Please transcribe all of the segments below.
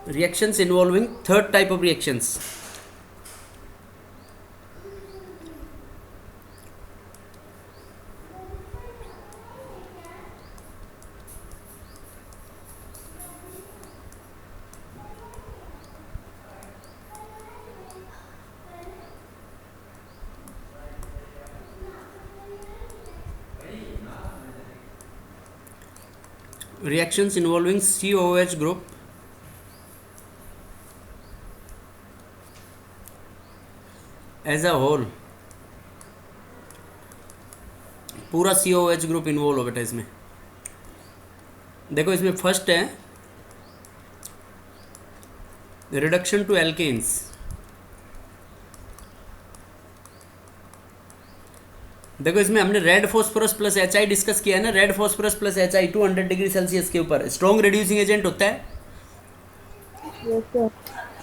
Reactions involving third type of reactions. Reactions involving COOH group as a whole. पूरा COOH group involve हो बेटा इसमें. देखो इसमें फर्स्ट है रिडक्शन टू एल्केन्स. देखो इसमें हमने red phosphorus plus HI discuss किया है ना. Red phosphorus plus HI 200 degree Celsius के ऊपर स्ट्रॉन्ग रिड्यूसिंग एजेंट होता है.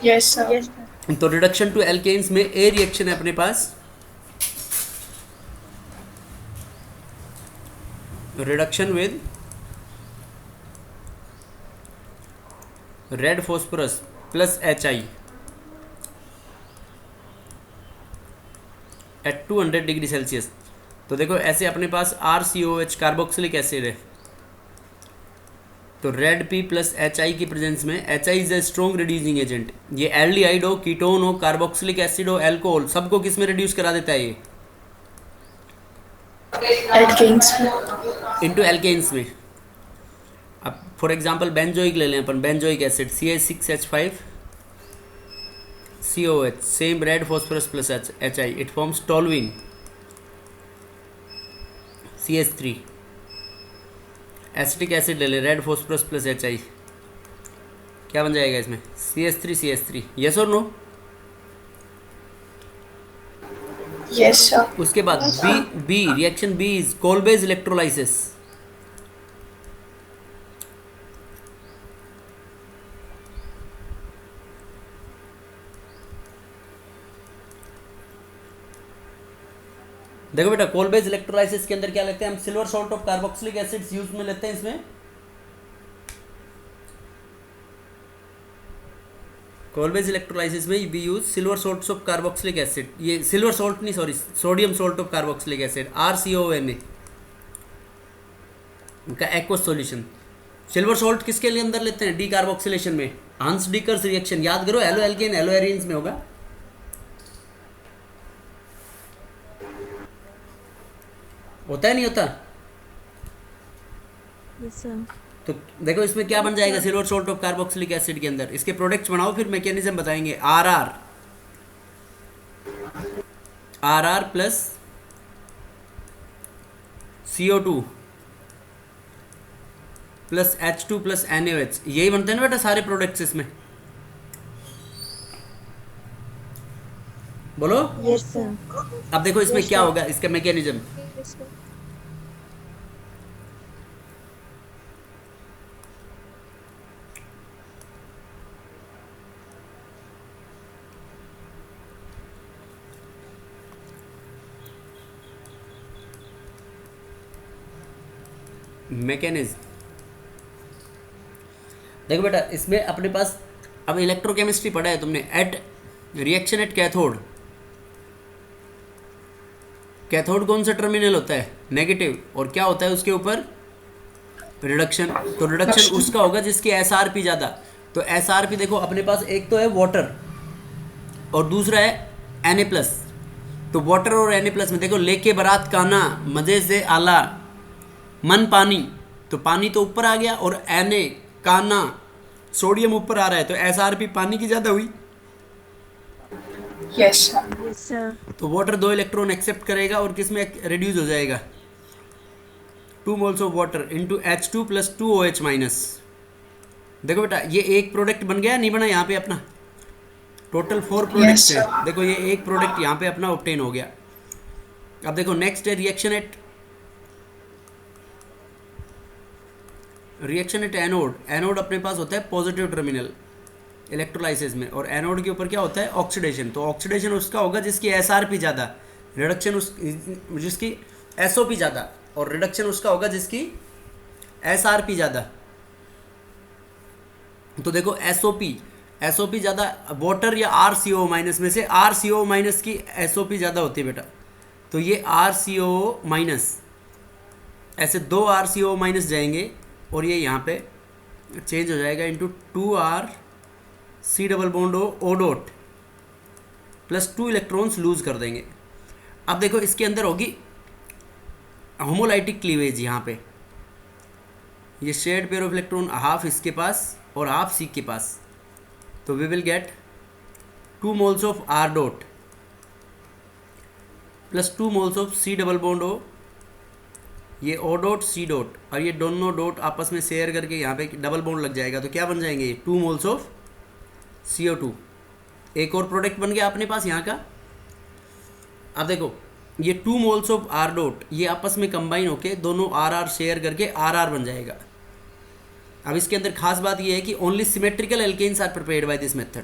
Yes sir. तो रिडक्शन टू एल्केन्स में ए रिएक्शन है अपने पास. Reduction with red phosphorus plus HI at 200 degree Celsius. तो देखो ऐसे अपने पास RCOH कार्बोक्सिलिक एसिड है. तो रेड P प्लस HI की प्रेजेंस में HI is a strong reducing agent. ये एल्डिहाइड हो, कीटोन हो, कार्बोक्सिलिक एसिड हो, एल्कोहल, सबको किस में रिड्यूस करा देता है ये? एल्केन्स इनटू एल्केन्स में. अब फॉर एग्जांपल बेंजोइक ले लें अपन. Benzoic acid CH6H5 COH same red phosphorus plus HI it forms toluene CH3. Acetic acid ले ले रेड फॉस्फोरस प्लस HI क्या बन जाएगा इसमें? CH3 यस और नो? Yes sir. उसके बाद B reaction B is Kolbe's electrolysis. देखो बेटा कोलबेज इलेक्ट्रोलाइसिस के अंदर क्या लेते हैं हम? Silver salt of carboxylic acid use में लेते हैं इसमें. कोलबेज इलेक्ट्रोलाइसिस में we use silver salt of carboxylic acid. ये सिल्वर सॉल्ट नहीं, sorry, sodium salt of carboxylic acid RCONA का एक्वस सॉल्यूशन. सिल्वर सॉल्ट किसके लिए अंदर लेते हैं? डी कार्बोक्सिलेशन में. हांस डिकर्स रिएक्शन याद करो, एलो एल्केन एलो एरियंस में होगा. होता है नहीं होता? Yes, sir. तो देखो इसमें क्या बन जाएगा silver salt of carboxylic acid के अंदर. इसके प्रोडक्ट्स बनाओ फिर मैकेनिज्म बताएंगे. R plus CO2 plus H2 plus NaOH यही बनते हैं ना बेटा सारे प्रोडक्ट्स इसमें. बोलो. Yes, sir. अब देखो इसमें Yes, क्या sir. होगा इसका मैकेनिज्म. Yes, sir. मैकेनिज्म देखो बेटा इसमें अपने पास अब इलेक्ट्रोकेमिस्ट्री पढ़ा है तुमने. At reaction at cathode. Cathode कौन सा टर्मिनल होता है? नेगेटिव. और क्या होता है उसके ऊपर? रिडक्शन. तो रिडक्शन उसका होगा जिसकी SRP ज़्यादा. तो SRP देखो अपने पास एक तो है वाटर और दूसरा है Na+. तो वाटर और Na+ में देखो लेके बारात काना मज़े से आला मन पानी. तो पानी तो ऊपर आ गया और Na काना सोडियम ऊपर आ रहा है. तो SRP पानी की ज़्यादा हुई. Yes sir. Yes, sir. तो वाटर 2 इलेक्ट्रॉन एक्सेप्ट करेगा और किस में रिड्यूस हो जाएगा? 2 moles of water into H2 plus 2OH minus. देखो बेटा ये एक प्रोडक्ट बन गया नहीं बना यहाँ पे अपना? टोटल 4 प्रोडक्ट्स Yes, हैं. देखो ये एक प्रोडक्ट यहाँ पे अपना ऑब्टेन हो गया. अब देखो नेक्स्ट है रिएक्शन एट एनोड. एनोड अपने पास होता है पॉजिटिव टर्मिनल इलेक्ट्रोलाइसिस में. और एनोड के ऊपर क्या होता है? ऑक्सीडेशन. तो ऑक्सीडेशन उसका होगा जिसकी SRP ज़्यादा, रिडक्शन उस जिसकी SOP ज़्यादा, और रिडक्शन उसका होगा जिसकी SRP ज़्यादा. तो देखो एसओपी ज़्यादा वाटर या आर सी ओ माइनस में से आर सी ओ माइनस की एसओपी ज़्यादा होती है बेटा। तो ये आर सी ओ माइनस, ऐसे दो आर सी ओ माइनस जाएंगे और ये यहाँ पे चेंज हो जाएगा into 2R C double bond O dot plus 2 electrons lose कर देंगे। अब देखो इसके अंदर होगी होमोलाइटिक क्लीवेज, यहाँ पे ये shared pair of electron half इसके पास और हाफ सी के पास, तो we will get 2 moles of R dot plus 2 moles of C double bond O, ये ओ डॉट सी डॉट और ये दोनों डॉट आपस में शेयर करके यहाँ पे डबल बॉन्ड लग जाएगा, तो क्या बन जाएंगे ये 2 मोल्स ऑफ CO2। एक और प्रोडक्ट बन गया अपने पास यहाँ का। अब देखो ये 2 मोल्स ऑफ आर डॉट ये आपस में कंबाइन होके दोनों आर शेयर करके आर बन जाएगा। अब इसके अंदर खास बात ये है कि only symmetrical alkanes are prepared by this method,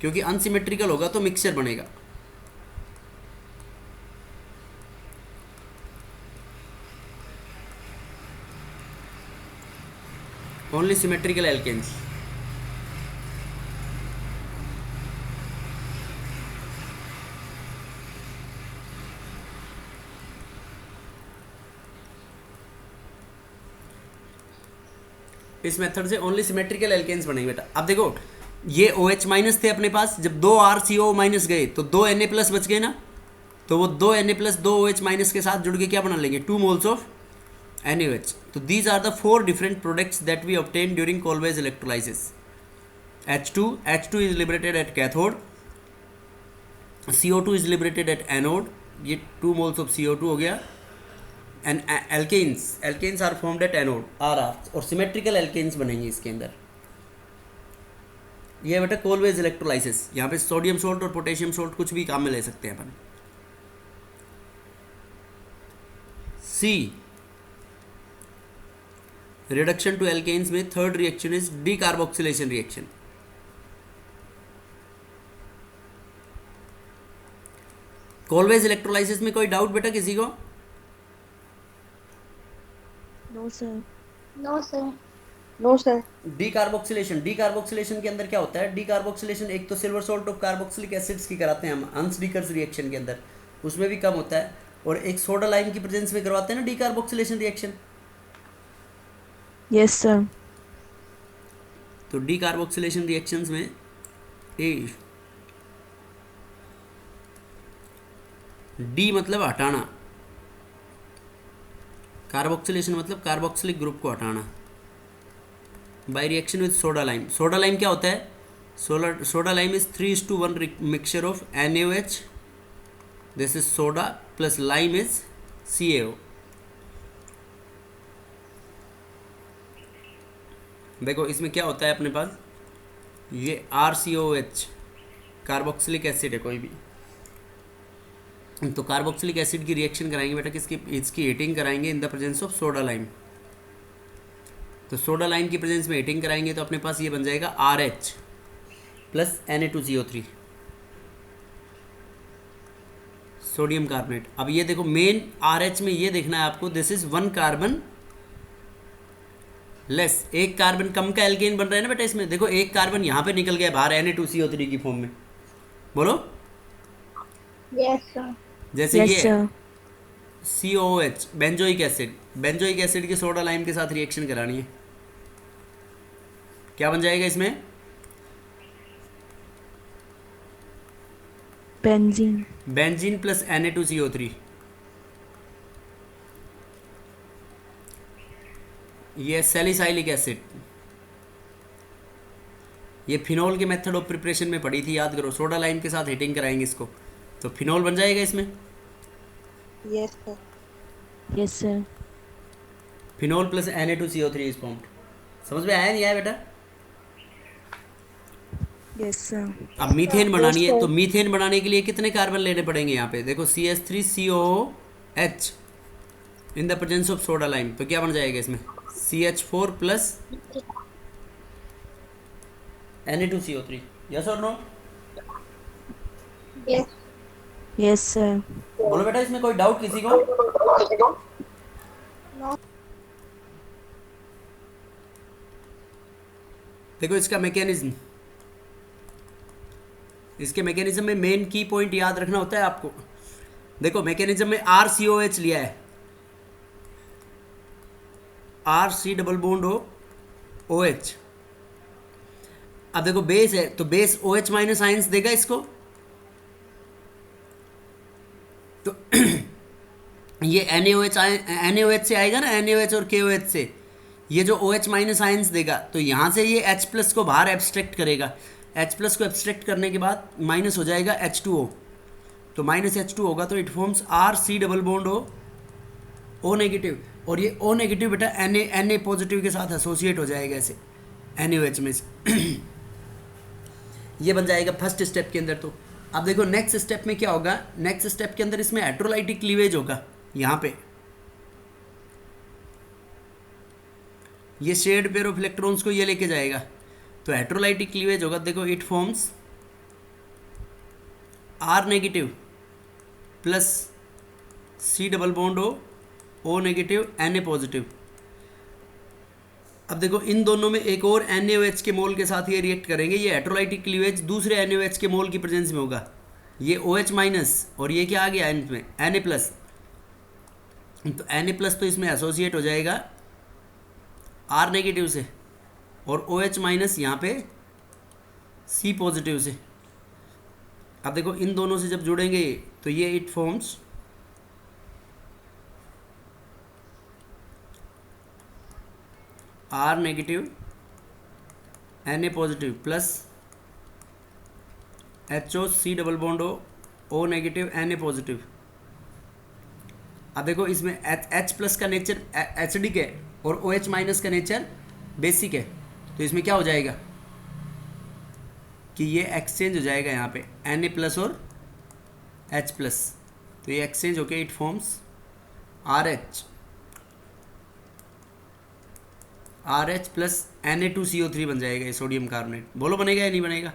क्योंकि अनसिमेट्रिकल होगा तो मिक्सचर बनेगा। Only symmetrical alkanes. इस मेथड से ओनली सिमेट्रिकल एल्केन्स बनेंगे बेटा। अब देखो ये OH माइनस थे अपने पास, जब 2 RCO माइनस गए तो 2 Na प्लस बच गए ना, तो वो 2 Na प्लस 2 OH माइनस के साथ जुड़ के क्या बना लेंगे 2 मोल्स ऑफ NaOH। तो these are the 4 different products that we obtain during Kolbe's electrolysis. H2 is liberated at cathode, CO2 is liberated at anode, ये 2 मोल्स ऑफ CO2 हो गया। And alkanes are formed at anode are और symmetrical alkanes बनेंगे इसके अंदर। ये बेटा Kolbe's electrolysis, यहाँ पे सोडियम सोल्ट और पोटेशियम सोल्ट कुछ भी काम में ले सकते हैं अपन। सी रिडक्शन टू एल्केन्स में third reaction is decarboxylation reaction. Kolbe's electrolysis में कोई डाउट बेटा किसी को? No sir. No, sir. No sir. Decarboxylation के अंदर क्या होता है? डीकार्बोक्सिलेशन एक तो silver salt of carboxylic acids की कराते हैं हम अंसडीकर्स रिएक्शन के अंदर, उसमें भी कम होता है, और एक सोडा लाइम की प्रेजेंस में करवाते हैं ना डीकार्बोक्सिलेशन रिएक्शन। Yes sir. तो डीकार्बोक्सिलेशन रिएक्शंस में डी मतलब हटाना, कार्बोक्सिलेशन मतलब कार्बोक्सिलिक ग्रुप को हटाना by reaction with soda lime. Soda lime क्या होता है? Soda lime is 3:1 mixture of NaOH, this is soda plus lime is CaO। देखो इसमें क्या होता है अपने पास, ये RCOH कार्बोक्सिलिक एसिड है कोई भी, तो कार्बोक्सिलिक एसिड की रिएक्शन कराएंगे बेटा किसकी, इसकी हीटिंग कराएंगे इन the presence of soda lime. तो सोडा लाइम की प्रेजेंस में हीटिंग कराएंगे तो अपने पास ये बन जाएगा RH plus Na2CO3 sodium carbonate. अब ये देखो मेन RH में ये देखना है आपको, दिस इज 1 कार्बन लेस, एक कार्बन कम का एल्केन बन रहा है ना बेटा इसमें। देखो एक कार्बन यहाँ पे निकल गया बाहर Na2CO3 की फॉर्म में, बोलो। Yes, sir. जैसे यस ये सर। COOH बेंजोइक एसिड की सोडा लाइम के साथ रिएक्शन करानी है, क्या बन जाएगा इसमें? Benzene plus Na2CO3। ये सैलिसाइलिक एसिड, ये फिनोल के मेथड ऑफ प्रिपरेशन में पड़ी थी, याद करो। सोडा लाइम के साथ हीटिंग कराएंगे इसको तो फिनोल बन जाएगा इसमें। Yes sir. Yes sir. Phenol plus Na2CO3 is formed. समझ में आया नहीं आया बेटा? Yes sir. अब मीथेन बनानी है, तो मीथेन बनाने के लिए कितने कार्बन लेने पड़ेंगे यहाँ पे? देखो CH3COOH in the presence of soda lime, तो क्या बन जाएगा इसमें CH4 प्लस Na2CO3। यस और नो? Yes. Yes sir. बोलो बेटा इसमें कोई डाउट किसी को? No. देखो इसका मैकेनिज्म, इसके मैकेनिज्म में मेन की पॉइंट याद रखना होता है आपको। देखो मैकेनिज्म में RCOH लिया है, RC डबल बॉन्ड OH। अब देखो बेस है तो बेस OH माइनस आयंस देगा इसको, तो ये NaOH से आएगा ना, NaOH और KOH से, ये जो OH माइनस आयंस देगा तो यहाँ से ये H प्लस को बाहर एब्स्ट्रैक्ट करेगा। H प्लस को एब्स्ट्रैक्ट करने के बाद माइनस हो जाएगा H2O, तो माइनस H2 होगा तो it forms RC double bond O negative, और ये O नेगेटिव बेटा Na पॉजिटिव के साथ एसोसिएट हो जाएगा ऐसे NaOH में से। ये बन जाएगा फर्स्ट स्टेप के अंदर। तो अब देखो नेक्स्ट स्टेप में क्या होगा, नेक्स्ट स्टेप के अंदर इसमें हेटेरोलाइटिक क्लीवेज होगा। यहाँ पे ये शेयर्ड पेयर ऑफ इलेक्ट्रॉन्स को ये लेके जाएगा, तो हेटेरोलाइटिक क्लीवेज होगा। देखो it forms R negative plus C double bond O negative Na positive. अब देखो इन दोनों में एक और NaOH के मोल के साथ ये रिएक्ट करेंगे। ये हेटेरोलाइटिक क्लीवेज दूसरे NaOH के मोल की प्रेजेंस में होगा। ये OH माइनस और ये क्या आ गया इसमें Na प्लस, तो Na प्लस तो इसमें एसोसिएट हो जाएगा R नेगेटिव से, और OH माइनस यहाँ पे C पॉजिटिव से। अब देखो इन दोनों से जब जुड़ेंगे तो ये it forms R negative Na positive plus HO C double bond O negative Na positive. अब देखो इसमें H प्लस का नेचर एसिडिक है और OH माइनस का नेचर बेसिक है, तो इसमें क्या हो जाएगा कि ये एक्सचेंज हो जाएगा यहाँ पे Na प्लस और H प्लस, तो ये एक्सचेंज होके it forms RH plus Na2CO3 बन जाएगा ये सोडियम कार्बोनेट। बोलो बनेगा या नहीं बनेगा?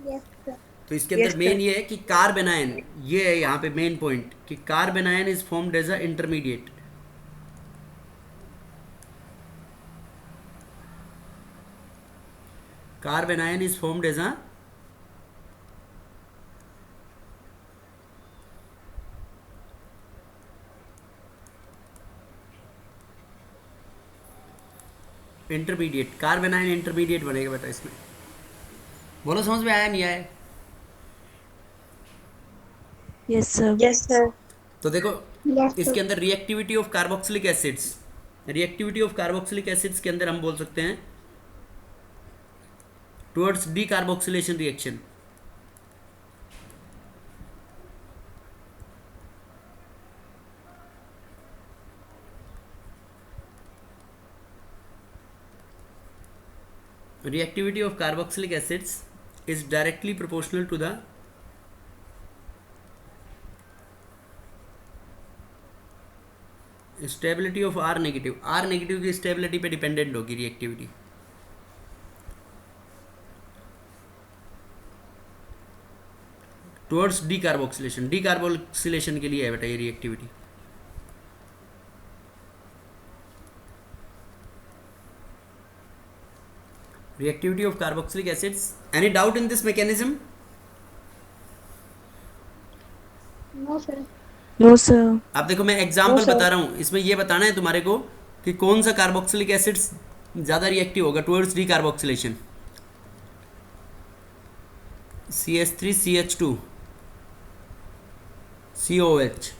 Yes, sir. तो इसके अंदर Yes, मेन sir. ये है कि कार्बेनायन, ये है यहाँ पे मेन पॉइंट कि carbanion is formed as a intermediate. Carbanion is formed as a intermediate. Carbanion intermediate बनेगा बेटा इसमें। बोलो समझ में आया नहीं आया? Yes, sir. Yes, sir. तो देखो Yes, sir. इसके अंदर reactivity of carboxylic acids, reactivity of carboxylic acids के अंदर हम बोल सकते हैं towards decarboxylation reaction. Reactivity of carboxylic acids is directly proportional to the stability of R negative. R negative की स्टेबिलिटी पे डिपेंडेंट होगी रिएक्टिविटी। टुवर्ड्स डीकार्बोक्सिलेशन, डीकार्बोक्सिलेशन के लिए है बेटा ये reactivity. Reactivity of carboxylic acids. Any doubt in this mechanism? No, sir. No, sir. अब देखो मैं एग्जाम्पल No, sir. बता रहा हूँ, इसमें ये बताना है तुम्हारे को कि कौन सा कार्बोक्सिलिक एसिड्स ज़्यादा रिएक्टिव होगा towards decarboxylation. CH3 CH2 COH,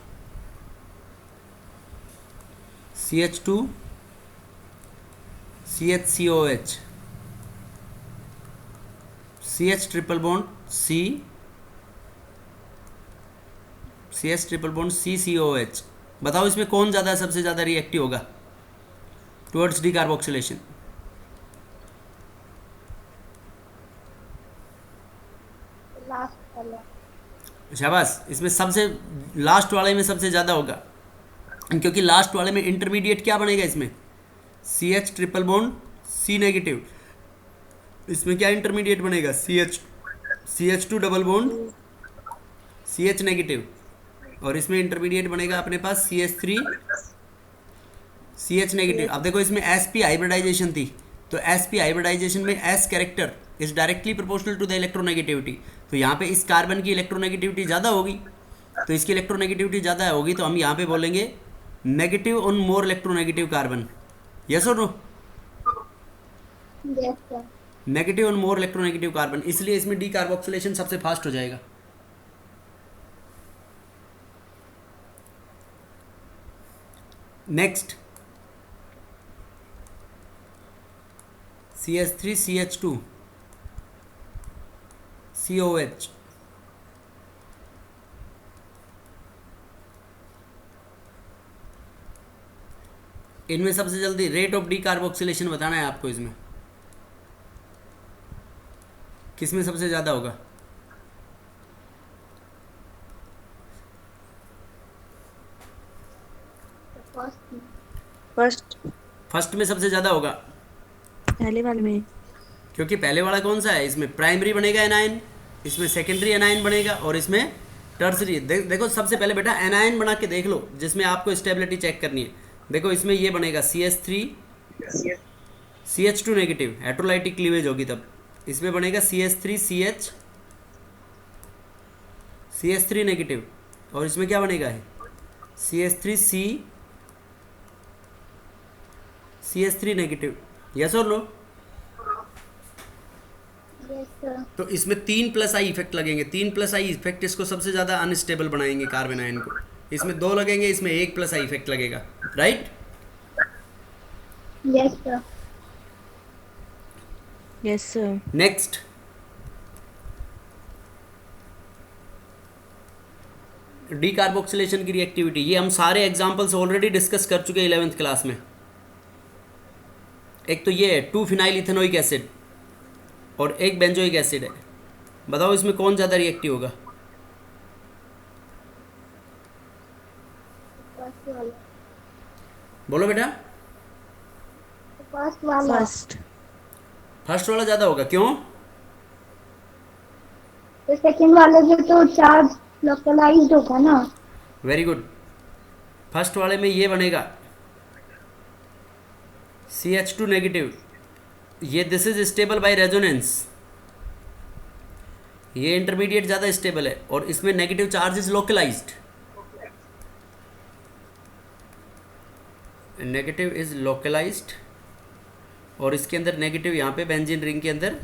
CH2 CHCOH, CH triple bond C, CH triple bond CCOH। बताओ इसमें कौन ज़्यादा सबसे ज़्यादा रिएक्टिव होगा टुवर्ड्स डीकार्बोक्सिलेशन? Last color. शाबाश, इसमें सबसे लास्ट वाले में सबसे ज़्यादा होगा, क्योंकि लास्ट वाले में इंटरमीडिएट क्या बनेगा इसमें CH triple bond C negative. इसमें क्या इंटरमीडिएट बनेगा CH2 double bond CH negative, और इसमें इंटरमीडिएट बनेगा अपने पास CH3 CH नेगेटिव। अब देखो इसमें sp हाइब्रिडाइजेशन थी, तो sp हाइब्रिडाइजेशन में s character is directly proportional to the electronegativity. तो यहाँ पे इस कार्बन की इलेक्ट्रोनेगेटिविटी ज़्यादा होगी, तो इसकी इलेक्ट्रोनेगेटिविटी ज़्यादा होगी, तो हम यहाँ पे बोलेंगे negative on more electronegative carbon. Yes और no? Yes, sir. Negative on more electronegative carbon, इसलिए इसमें डी कार्बोक्सिलेशन सबसे फास्ट हो जाएगा। Next CH3 CH2 COH। इनमें सबसे जल्दी रेट ऑफ डी कार्बोक्सिलेशन बताना है आपको। इसमें किसमें सबसे ज़्यादा होगा? The first one. First first में सबसे ज़्यादा होगा, पहले वाले में। क्योंकि पहले वाला कौन सा है, इसमें प्राइमरी बनेगा एनायन, इसमें सेकेंडरी एनायन बनेगा, और इसमें टर्सरी। देखो सबसे पहले बेटा एनायन बना के देख लो जिसमें आपको स्टेबिलिटी चेक करनी है। देखो इसमें ये बनेगा CH3 CH2 negative, heterolytic cleavage होगी तब। इसमें बनेगा CH3 CH3 नेगेटिव, और इसमें क्या बनेगा है CH3 CH3 नेगेटिव। यस और नो? Yes, sir. तो इसमें 3+I इफेक्ट लगेंगे। 3+I इफेक्ट इसको सबसे ज़्यादा अनस्टेबल बनाएंगे कार्बन आयन को। इसमें 2 लगेंगे, इसमें 1+I इफेक्ट लगेगा। Right? Yes, sir. Yes sir. Next D carboxylation की रिएक्टिविटी। ये हम सारे एग्जांपल्स ऑलरेडी डिस्कस कर चुके हैं 11th क्लास में। एक तो ये है 2 फिनाइल इथेनोइक एसिड और एक बेंजोइक एसिड है। बताओ इसमें कौन ज़्यादा रिएक्टिव होगा? First वाला. बोलो बेटा। First वाला. फर्स्ट। फर्स्ट वाला ज़्यादा होगा, क्यों? तो सेकंड वाले में तो चार्ज लोकलाइज्ड होगा ना. Very good. फर्स्ट वाले में ये बनेगा CH2 नेगेटिव। ये this is stable by resonance, ये इंटरमीडिएट ज़्यादा स्टेबल है, और इसमें negative charge is localised. Negative is localised, और इसके अंदर नेगेटिव यहाँ पे बेंजीन रिंग के अंदर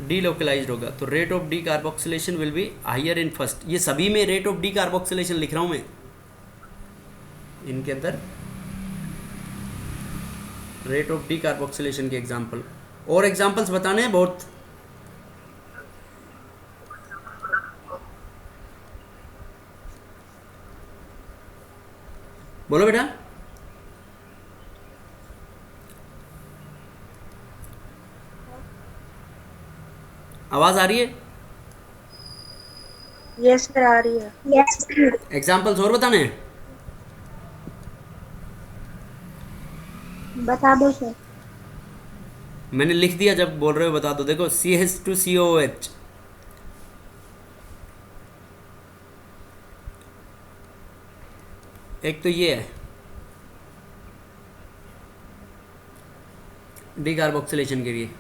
डीलोकलाइज्ड होगा। तो rate of decarboxylation will be higher in first. ये सभी में रेट ऑफ डी कार्बोक्सिलेशन लिख रहा हूँ मैं, इनके अंदर रेट ऑफ डी कार्बोक्सिलेशन के एग्जांपल। और एग्जांपल्स बताने हैं बहुत। बोलो बेटा। आवाज आ रही है? यस सर आ रही है। Yes. एग्जांपल्स और बताने हैं? बता दो सर. मैंने लिख दिया, जब बोल रहे हो बता दो। देखो CH2COH, एक तो ये है डी कार्बोक्सिलेशन के लिए।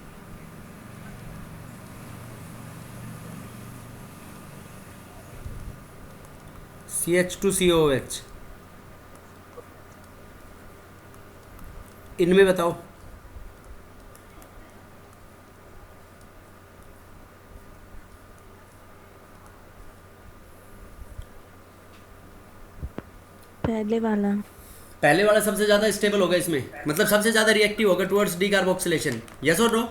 CH2COH, इनमें बताओ। पहले वाला। पहले वाला सबसे ज़्यादा स्टेबल होगा इसमें, मतलब सबसे ज़्यादा रिएक्टिव होगा टुवर्ड्स डी कार्बोक्सिलेशन। यस और नो?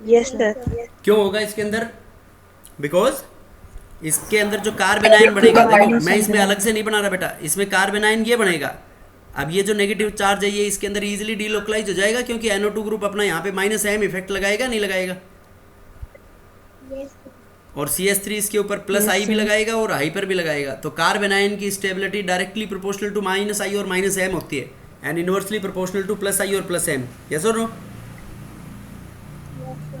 Yes sir. क्यों होगा इसके अंदर? बिकॉज इसके अंदर जो कार्बन आयन बनेगा, देखो मैं इसमें अलग से नहीं बना रहा बेटा, इसमें कार्बन आयन ये बनेगा। अब ये जो नेगेटिव चार्ज है ये इसके अंदर इजीली डीलोकलाइज हो जाएगा, क्योंकि NO2 ग्रुप अपना यहाँ पे -M इफेक्ट लगाएगा, नहीं लगाएगा? Yes. और CH3 इसके ऊपर +I भी लगाएगा और हाई पर भी लगाएगा। तो कार्बन आयन की stability directly proportional to -I और -M होती है, and inversely proportional to +I और +M। यस और no? Yes, sir.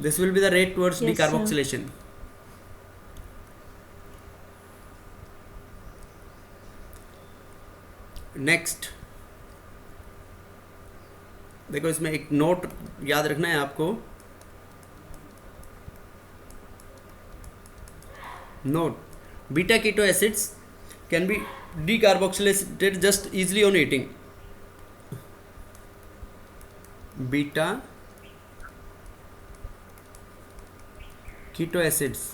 This will be the rate towards Yes, sir. decarboxylation. Next देखो, इसमें एक नोट याद रखना है आपको। Note, beta keto acids can be decarboxylated just easily on heating. Beta keto acids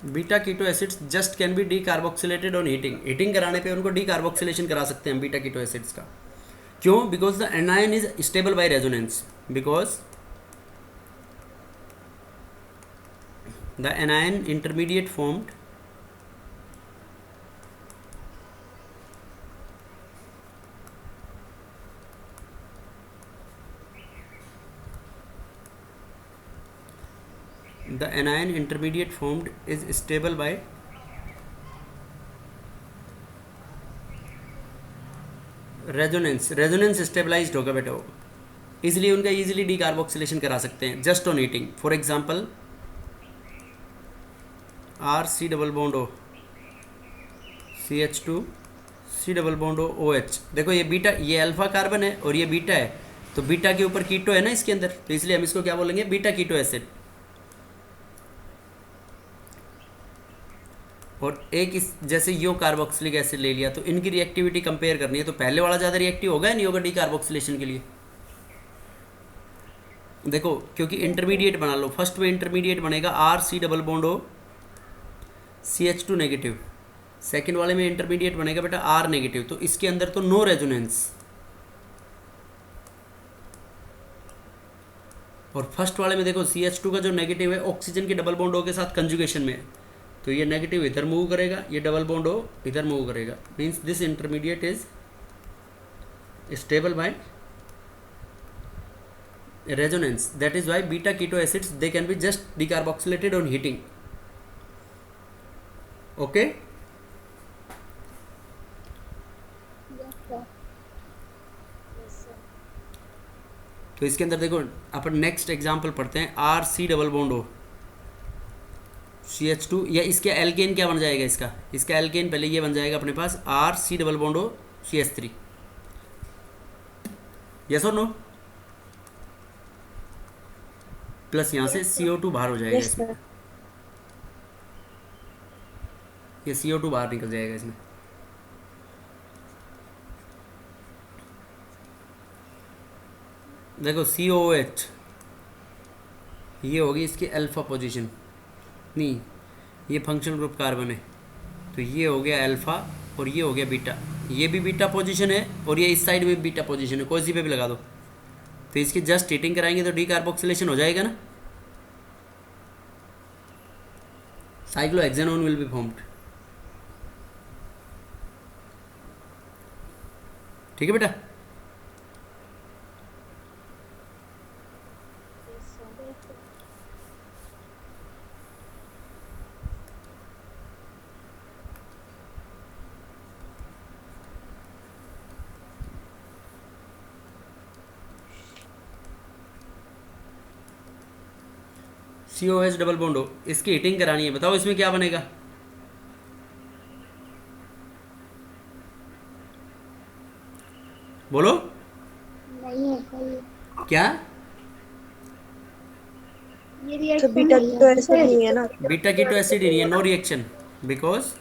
beta keto acids just can be decarboxylated on heating. Heating कराने पे उनको डीकार्बोक्सिलेशन करा सकते हैं बीटा कीटो एसिड्स का। क्यों? Because the anion is stable by resonance, because the anion intermediate formed the anion intermediate formed is stable by resonance stabilised होगा बेटा वो, इसलिए उनका इजीली डीकार्बोक्सिलेशन करा सकते हैं just on heating. For example RC double bond O CH2 C double bond O OH। देखो ये बीटा, ये अल्फा कार्बन है और ये बीटा है, तो बीटा के ऊपर कीटो है ना इसके अंदर, तो इसलिए हम इसको क्या बोलेंगे? Beta keto acid. और एक इस जैसे यो कार्बोक्सिलिक एसिड ले लिया, तो इनकी रिएक्टिविटी कंपेयर करनी है, तो पहले वाला ज़्यादा रिएक्टिव होगा या नहीं होगा डीकार्बोक्सिलेशन के लिए? देखो क्योंकि इंटरमीडिएट बना लो, फर्स्ट में इंटरमीडिएट बनेगा RC double bond O CH2 negative, second वाले में इंटरमीडिएट बनेगा बेटा R नेगेटिव, तो इसके अंदर तो नो रेजोनेंस। और फर्स्ट वाले में देखो CH2 का जो नेगेटिव है ऑक्सीजन के डबल बॉन्ड O के साथ कंजुगेशन में है, तो ये नेगेटिव इधर मूव करेगा, ये डबल बॉन्ड O इधर मूव करेगा, means this intermediate is stable by resonance. That is why beta keto acids they can be just decarboxylated on heating. Okay, तो इसके अंदर देखो अपन नेक्स्ट एग्जांपल पढ़ते हैं। RC double bond O CH2, या इसके एल्केन क्या बन जाएगा? इसका एल्केन पहले ये बन जाएगा अपने पास RC double bond O CH3। Yes और नो? प्लस यहाँ से CO2 बाहर हो जाएगा इसमें, ये CO2 बाहर निकल जाएगा इसमें। देखो COOH ये होगी इसकी अल्फा पोजीशन, नहीं ये फंक्शनल ग्रुप कार्बन है, तो ये हो गया अल्फा और ये हो गया बीटा, ये भी बीटा पोजीशन है और ये इस साइड में बीटा पोजीशन है, कोई सी पे भी लगा दो, तो इसकी जस्ट हीटिंग कराएंगे तो डीकार्बोक्सिलेशन हो जाएगा ना, साइक्लोहेक्सेनोन विल बी फॉर्म्ड। ठीक है बेटा? COH डबल बॉन्ड O, इसकी हीटिंग करानी है, बताओ इसमें क्या बनेगा? बोलो। नहीं है कोई, क्या? ये तो रिएक्शन बीटा कीटो एसिड नहीं है ना? बीटा कीटो एसिड ही नहीं है, no reaction, because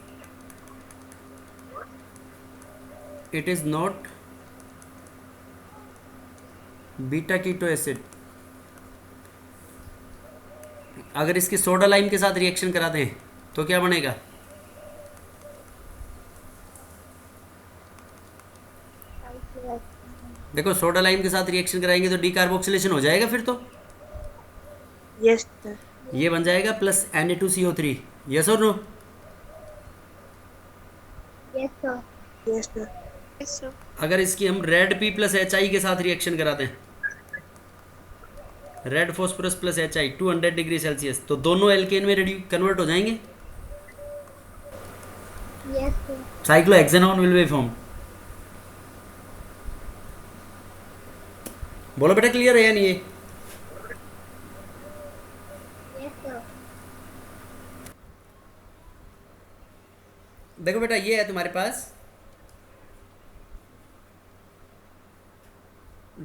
it is not beta keto acid. अगर इसकी सोडा लाइम के साथ रिएक्शन करा दें तो क्या बनेगा? देखो सोडा लाइम के साथ रिएक्शन कराएंगे तो डीकार्बोक्सिलेशन हो जाएगा, फिर तो यस सर। ये बन जाएगा प्लस Na2CO3। यस और no? Yes sir, yes sir. अगर इसकी हम रेड P प्लस HI के साथ रिएक्शन कराते हैं, red phosphorus plus HI 200 degree Celsius, तो दोनों एल्केन में कन्वर्ट हो जाएंगे, yes sir, cyclohexanone will be form. बोलो बेटा क्लियर है या नहीं है? Yes, sir. देखो बेटा ये है तुम्हारे पास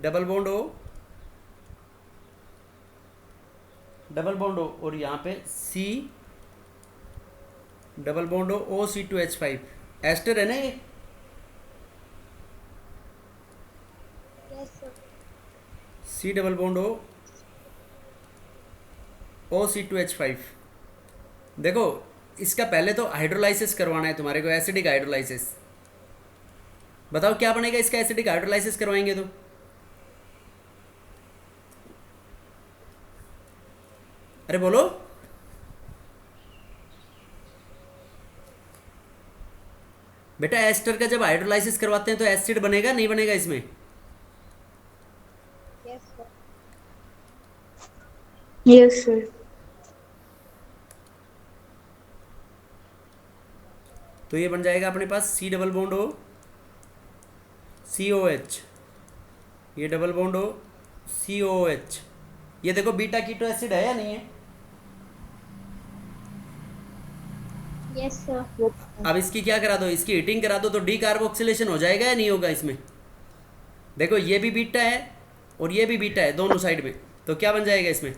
double bond O, double bond O, और यहाँ पे C double bond O C2H5, ester है ना ये? Yes, sir. C double bond O C2H5। देखो इसका पहले तो हाइड्रोलाइसिस करवाना है तुम्हारे को, एसिडिक हाइड्रोलाइसिस। बताओ क्या बनेगा इसका एसिडिक हाइड्रोलाइसिस करवाएंगे तो? अरे बोलो। बेटा एस्टर का जब हाइड्रोलाइसिस करवाते हैं तो एसिड बनेगा नहीं बनेगा इसमें? Yes, sir. Yes, sir. तो ये बन जाएगा अपने पास C double bond O COH, ये डबल बॉन्ड ओ COH। ये देखो बीटा कीटो एसिड है या नहीं है? Yes, sir. अब इसकी क्या करा दो, इसकी हीटिंग करा दो तो डी कार्बोक्सिलेशन हो जाएगा या नहीं होगा इसमें? देखो ये भी बीटा है और ये भी बीटा है दोनों साइड में, तो क्या बन जाएगा इसमें?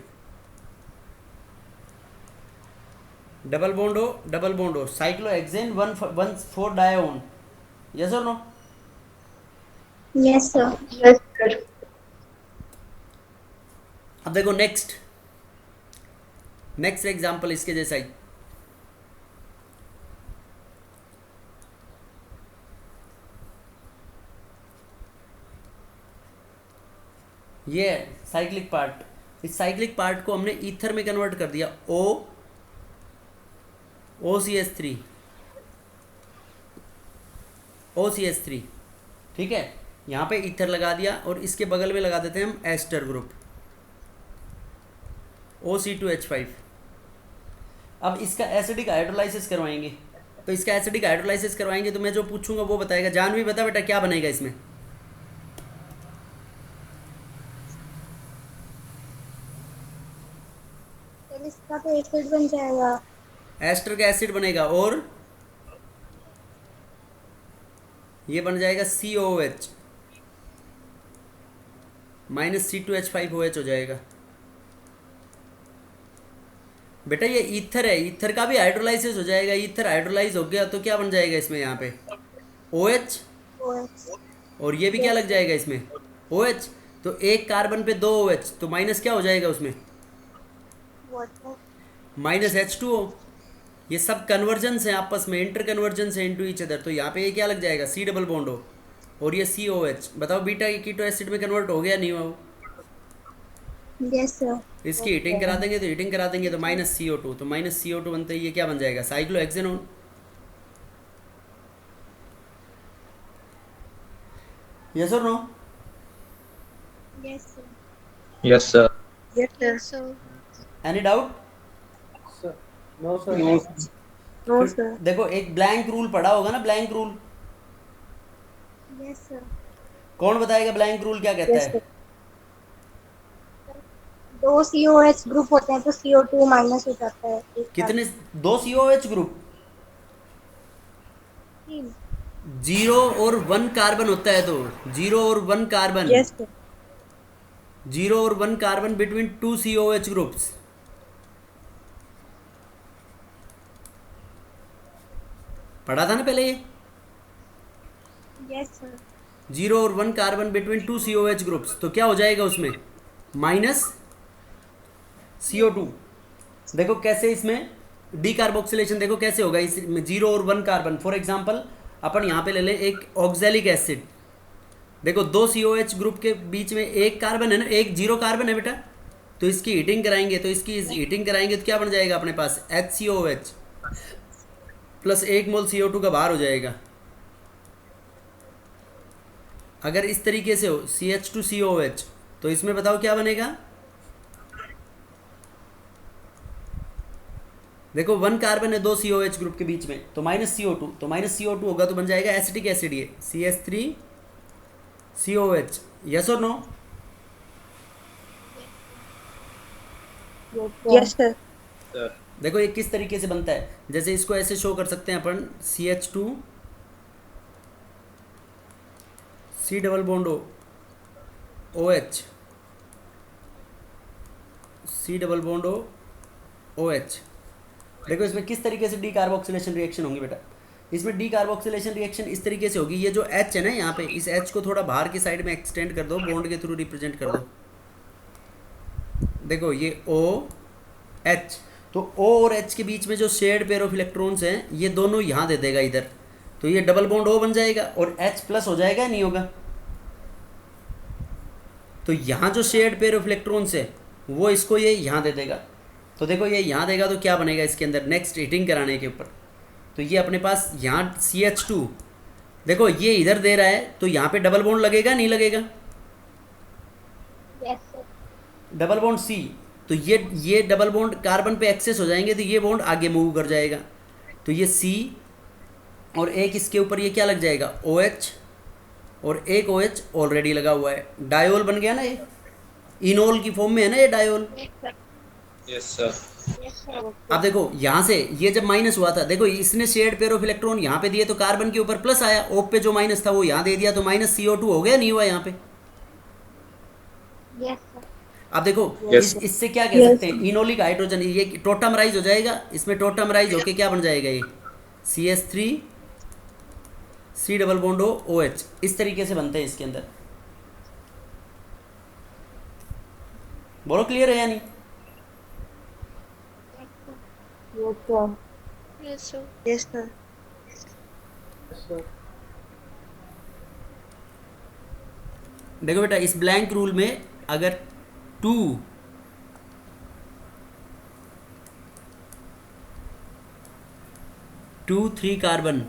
Double bond O cyclohexane 1,4 dione. Yes और no? Yes, sir. Yes, sir. अब देखो नेक्स्ट एग्जांपल इसके जैसा ही। ये साइक्लिक पार्ट, इस साइक्लिक पार्ट को हमने ईथर में कन्वर्ट कर दिया, OCH3, ठीक है। यहाँ पे ईथर लगा दिया और इसके बगल में लगा देते हैं हम एस्टर ग्रुप OC2H5। अब इसका एसिडिक हाइड्रोलाइसिस करवाएंगे, तो इसका एसिडिक हाइड्रोलाइसिस करवाएंगे तो मैं जो पूछूंगा वो बताएगा। जान भी बता बेटा क्या बनेगा इसमें? फिर इसका तो एसिड बन जाएगा। एस्टर का एसिड बनेगा और ये बन जाएगा COOH माइनस C2H5OH हो जाएगा। बेटा ये ईथर है, ईथर का भी हाइड्रोलाइसिस हो जाएगा। ईथर हाइड्रोलाइज हो गया तो क्या बन जाएगा इसमें? यहाँ पे OH, OH. और ये भी क्या लग जाएगा इसमें? OH। तो एक कार्बन पे 2 OH, तो माइनस क्या हो जाएगा उसमें? Water. Minus H2O। ये सब कन्वर्जन्स हैं आपस में, इंटर कन्वर्जन्स है इनटू ईच अदर। तो यहाँ पे ये क्या लग जाएगा? C डबल बॉन्ड O और ये COH। बताओ बीटा कीटो एसिड में कन्वर्ट हो गया नहीं हुआ वो? Yes, sir. इसकी हीटिंग करा देंगे तो माइनस CO2, तो माइनस CO2 बनते ही ये क्या बन जाएगा? साइक्लोहेक्सेनोन। यस और no? Yes, sir. Yes, sir. Yes, sir. Any doubt? No, sir. No, sir. देखो एक ब्लैंक रूल पढ़ा होगा ना, ब्लैंक रूल। Yes, sir. कौन बताएगा ब्लैंक रूल क्या कहता Yes, है? sir. दो COH ग्रुप होते हैं तो CO2 माइनस हो जाता है एक साथ। कितने? 2 COH ग्रुप, तीन। 0 और 1 कार्बन होता है, तो 0 और 1 कार्बन, Yes, sir. 0 और 1 कार्बन बिटवीन 2 COH ग्रुप्स। पढ़ा था ना पहले ये? Yes, sir. 0 और 1 कार्बन बिटवीन 2 COH ग्रुप्स, तो क्या हो जाएगा उसमें? Minus CO2। देखो कैसे इसमें डी कार्बोक्सिलेशन देखो कैसे होगा इसमें। 0 और 1 कार्बन, फॉर एग्जांपल अपन यहाँ पे ले लें एक ऑक्जेलिक एसिड। देखो 2 COH ग्रुप के बीच में एक कार्बन है ना, एक 0 कार्बन है बेटा। तो इसकी हीटिंग कराएंगे तो क्या बन जाएगा अपने पास? HCOH प्लस 1 मोल CO2 का बाहर हो जाएगा। अगर इस तरीके से हो CH2COH, तो इसमें बताओ क्या बनेगा? देखो 1 कार्बन है 2 COH ग्रुप के बीच में, तो माइनस CO2, तो माइनस CO2 होगा तो बन जाएगा एसिटिक एसिड, ये CH3COH। यस और नो? Yes, sir. Sir. देखो ये किस तरीके से बनता है, जैसे इसको ऐसे शो कर सकते हैं अपन, CH2 C double bond OH, C double bond OH। देखो इसमें किस तरीके से डी कार्बोक्सिलेशन रिएक्शन होंगी बेटा। इसमें डी कार्बोक्सिलेशन रिएक्शन इस तरीके से होगी, ये जो H है ना यहाँ पे, इस H को थोड़ा बाहर की साइड में एक्सटेंड कर दो, बॉन्ड के थ्रू रिप्रेजेंट कर दो। देखो ये OH, तो O और H के बीच में जो शेयर्ड पेयर ऑफ इलेक्ट्रॉन्स हैं ये दोनों यहाँ दे देगा इधर, तो ये डबल बॉन्ड O बन जाएगा और H प्लस हो जाएगा, नहीं होगा। तो यहाँ जो शेयर्ड पेयर ऑफ इलेक्ट्रॉन्स है वो इसको ये यहाँ दे देगा, तो देखो ये यहाँ देगा तो क्या बनेगा इसके अंदर, नेक्स्ट हीटिंग कराने के ऊपर, तो ये अपने पास यहाँ CH2, देखो ये इधर दे रहा है तो यहाँ पे डबल बॉन्ड लगेगा, नहीं लगेगा, yes sir. Double bond C, तो ये डबल बॉन्ड कार्बन पे एक्सेस हो जाएंगे तो ये बॉन्ड आगे मूव कर जाएगा, तो ये C और एक इसके ऊपर ये क्या लग जाएगा OH, और एक OH ऑलरेडी लगा हुआ है, डायोल बन गया ना, ये इनोल की फॉर्म में है ना ये diol. Yes, sir. Yes sir. अब देखो यहाँ से ये जब माइनस हुआ था, देखो इसने शेयर्ड पेयर ऑफ इलेक्ट्रॉन यहाँ पे दिए तो कार्बन के ऊपर प्लस आया, ओप पे जो माइनस था वो यहाँ दे दिया तो माइनस CO2 हो गया, नहीं हुआ यहाँ पे। Yes sir. अब देखो Yes. इससे क्या कह सकते हैं, इनोलिक हाइड्रोजन, ये टोटमराइज हो जाएगा, इसमें टोटमराइज होके क्या बन जाएगा, ये CH3 C double bond OH, इस तरीके से बनते हैं इसके अंदर। बोलो क्लियर है या नहीं? Yes, sir. Yes sir. Yes, sir. देखो बेटा इस ब्लैंक रूल में अगर 2 3 कार्बन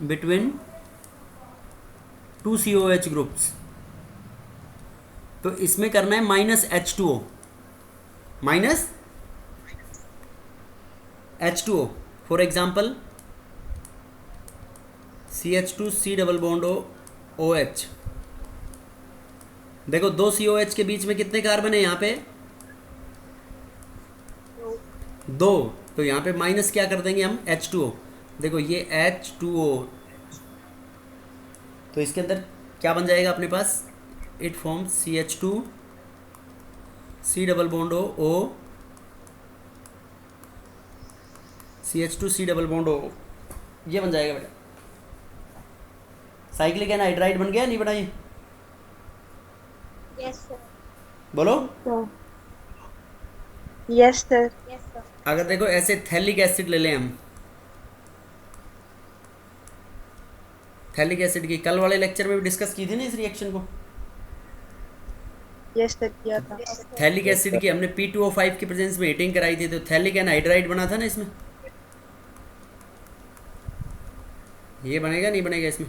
बिटवीन 2 COH ग्रुप्स, तो इसमें करना है -H2O, -H2O, for example CH2 C double bond OH। देखो 2 COH के बीच में कितने कार्बन है यहाँ पे, 2, तो यहाँ पे माइनस क्या कर देंगे हम H2O, देखो ये H2O, तो इसके अंदर क्या बन जाएगा अपने पास, it form CH2 C double bond O, CH2 C double bond O, ये बन जाएगा बेटा। साइक्लिक एनहाइड्राइड बन गया, नहीं बना ये, यस सर। बोलो। Yes, sir. Yes sir. अगर देखो ऐसे थैलिक एसिड ले लें हम, थैलिक एसिड की कल वाले लेक्चर में भी डिस्कस की थी ना इस रिएक्शन को, Yes, sir. किया था. थैलिक एसिड की हमने P2O5 की प्रेजेंस में हीटिंग कराई थी, तो थैलिक एनहाइड्राइड बना था ना इसमें, ये बनेगा नहीं बनेगा इसमें,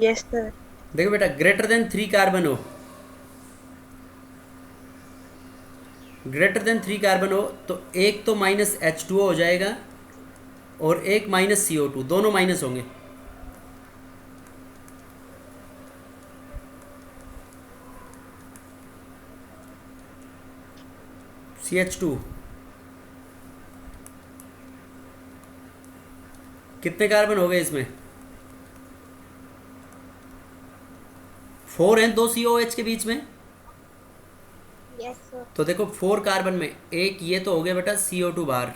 Yes, sir. देखो बेटा ग्रेटर देन 3 कार्बन हो, ग्रेटर देन 3 कार्बन हो तो एक तो -H2O हो जाएगा और एक -CO2, दोनों माइनस होंगे। CH2 कितने कार्बन हो गए इसमें, 4 हैं 2 COH के बीच में, यस सर। तो देखो 4 कार्बन में एक ये तो हो गया बेटा CO2 बाहर,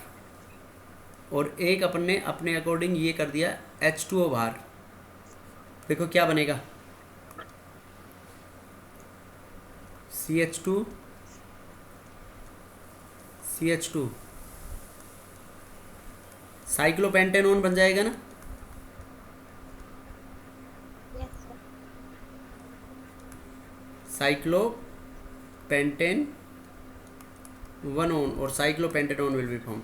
और एक अपन ने अपने अकॉर्डिंग ये कर दिया H2O बाहर, देखो क्या बनेगा, CH2 साइक्लोपेंटेनोन बन जाएगा ना, यस सर। साइक्लोपेंटेन 1 ओन और साइक्लोपेंटेनोन विल बी फॉर्म्ड।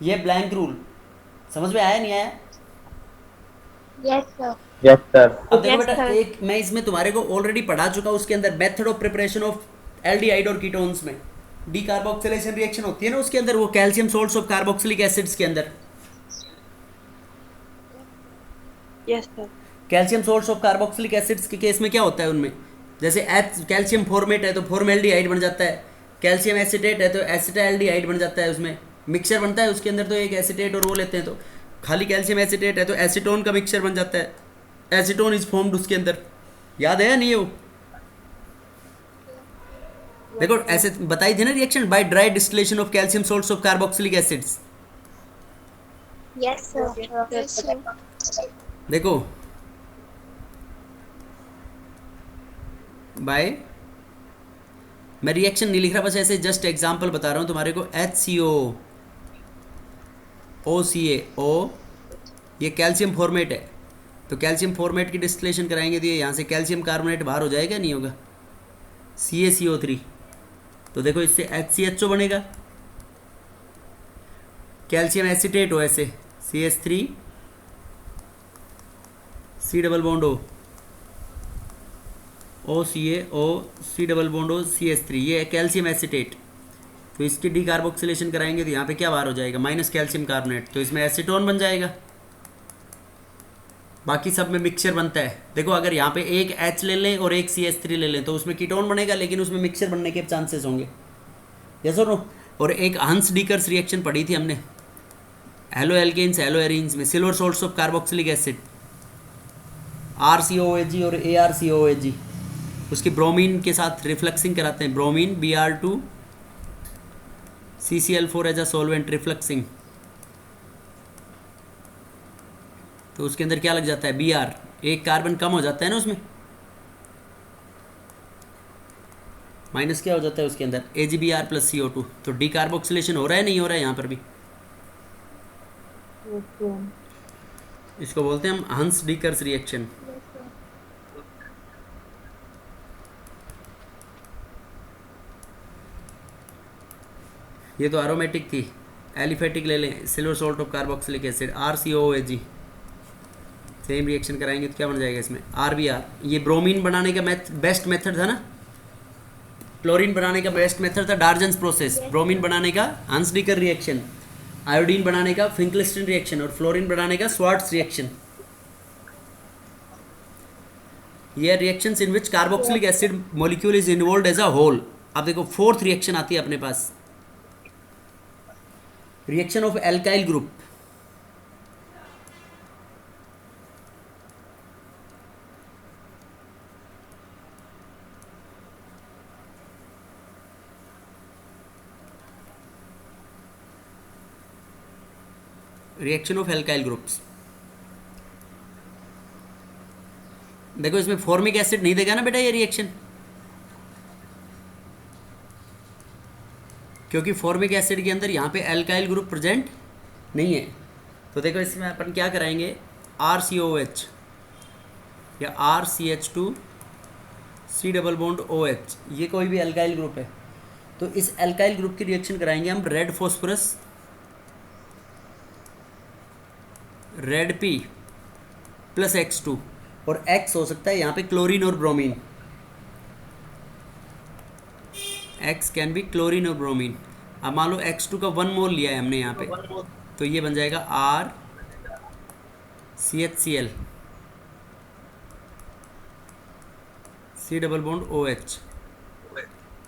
ये ब्लैंक रूल समझ में आया नहीं आया? Yes sir. Yes, sir. अब देखो Yes, बेटा sir. एक मैं इसमें तुम्हारे को ऑलरेडी पढ़ा चुका हूँ, उसके अंदर method of preparation of aldehyde और कीटोन्स में डी कार्बोक्सिलेशन रिएक्शन होती है ना, उसके अंदर वो calcium salts of carboxylic acids के अंदर, Yes, sir. Calcium source of carboxylic acids के केस में क्या होता है उनमें, जैसे कैल्शियम फॉर्मेट है तो फॉर्मेल्डिहाइड बन जाता है, कैल्शियम एसिटेट है तो एसिटाल्डिहाइड बन जाता है, उसमें मिक्सचर बनता है उसके अंदर, तो एक एसिटेट और वो लेते हैं, तो खाली कैल्शियम एसिटेट है तो एसीटोन का मिक्सचर बन जाता है, एसीटोन इज फॉर्म्ड उसके अंदर। याद है या नहीं है वो? देखो ऐसे बताई थी ना reaction by dry distillation of calcium salts of carboxylic acids. Yes sir. देखो बाय, मैं रिएक्शन नहीं लिख रहा, बस ऐसे जस्ट एग्जांपल बता रहा हूँ तुम्हारे को। HCO OCaO ये कैल्शियम फॉर्मेट है, तो कैल्शियम फॉर्मेट की डिस्टिलेशन कराएंगे तो ये यहाँ से कैल्शियम कार्बोनेट बाहर हो जाएगा, नहीं होगा, CaCO3, तो देखो इससे HCHO बनेगा, कैल्शियम एसिटेट हो ऐसे CH3 C double bond O OCaO C double bond O CH3, ये है कैल्शियम एसिटेट, तो इसकी डीकार्बोक्सिलेशन कराएंगे तो यहाँ पे क्या बाहर हो जाएगा, माइनस कैल्शियम कार्बोनेट, तो इसमें एसीटोन बन जाएगा। बाकी सब में मिक्सचर बनता है। देखो अगर यहाँ पे एक H ले लें और एक CH3 ले लें तो उसमें कीटोन बनेगा, लेकिन उसमें मिक्सचर बनने के चांसेस होंगे, यस और नो। और एक हंस डीकर्स रिएक्शन पढ़ी थी हमने हेलो एल्केन्स हेलो एरीन्स में, silver salts of carboxylic acid RCOOH और ArCOOH, उसकी ब्रोमीन के साथ रिफ्लक्सिंग कराते हैं, bromine Br2 CCl4 as a solvent refluxing, तो उसके अंदर क्या लग जाता है Br, एक कार्बन कम हो जाता है ना उसमें, माइनस क्या हो जाता है उसके अंदर AgBr प्लस CO2, तो डीकार्बोक्सिलेशन हो रहा है नहीं हो रहा है यहाँ पर भी, इसको बोलते हैं हम हंस डीकर्स रिएक्शन। ये तो एरोमेटिक थी, एलिफेटिक ले लें, silver salt of carboxylic acid RCOOH, same reaction कराएंगे तो क्या बन जाएगा इसमें RBr, ये ब्रोमीन बनाने का बेस्ट मेथड था ना, क्लोरीन बनाने का बेस्ट मेथड था डार्जन्स प्रोसेस, ब्रोमीन बनाने का हंस डीकर रिएक्शन, आयोडीन बनाने का फिंकलिस्टन रिएक्शन और फ्लोरीन बनाने का स्वार्ट्स रिएक्शन। ये reactions in which carboxylic acid molecule is involved as a whole. अब देखो फोर्थ रिएक्शन आती है अपने पास, reaction of alkyl group. Reaction of alkyl groups, देखो इसमें फॉर्मिक एसिड नहीं देगा ना बेटा ये रिएक्शन, क्योंकि फॉर्मिक एसिड के अंदर यहाँ पे एल्काइल ग्रुप प्रेजेंट नहीं है। तो देखो इसमें अपन क्या कराएंगे RCOH या RCH2 C double bond OH, ये कोई भी एल्काइल ग्रुप है, तो इस एल्काइल ग्रुप की रिएक्शन कराएंगे हम red phosphorus red P plus X2, और X हो सकता है यहाँ पे क्लोरीन और bromine, X can be chlorine और ब्रोमीन। अब मान लो X2 का 1 मोल लिया है हमने यहाँ पे, तो ये बन जाएगा RCHCl C double bond OH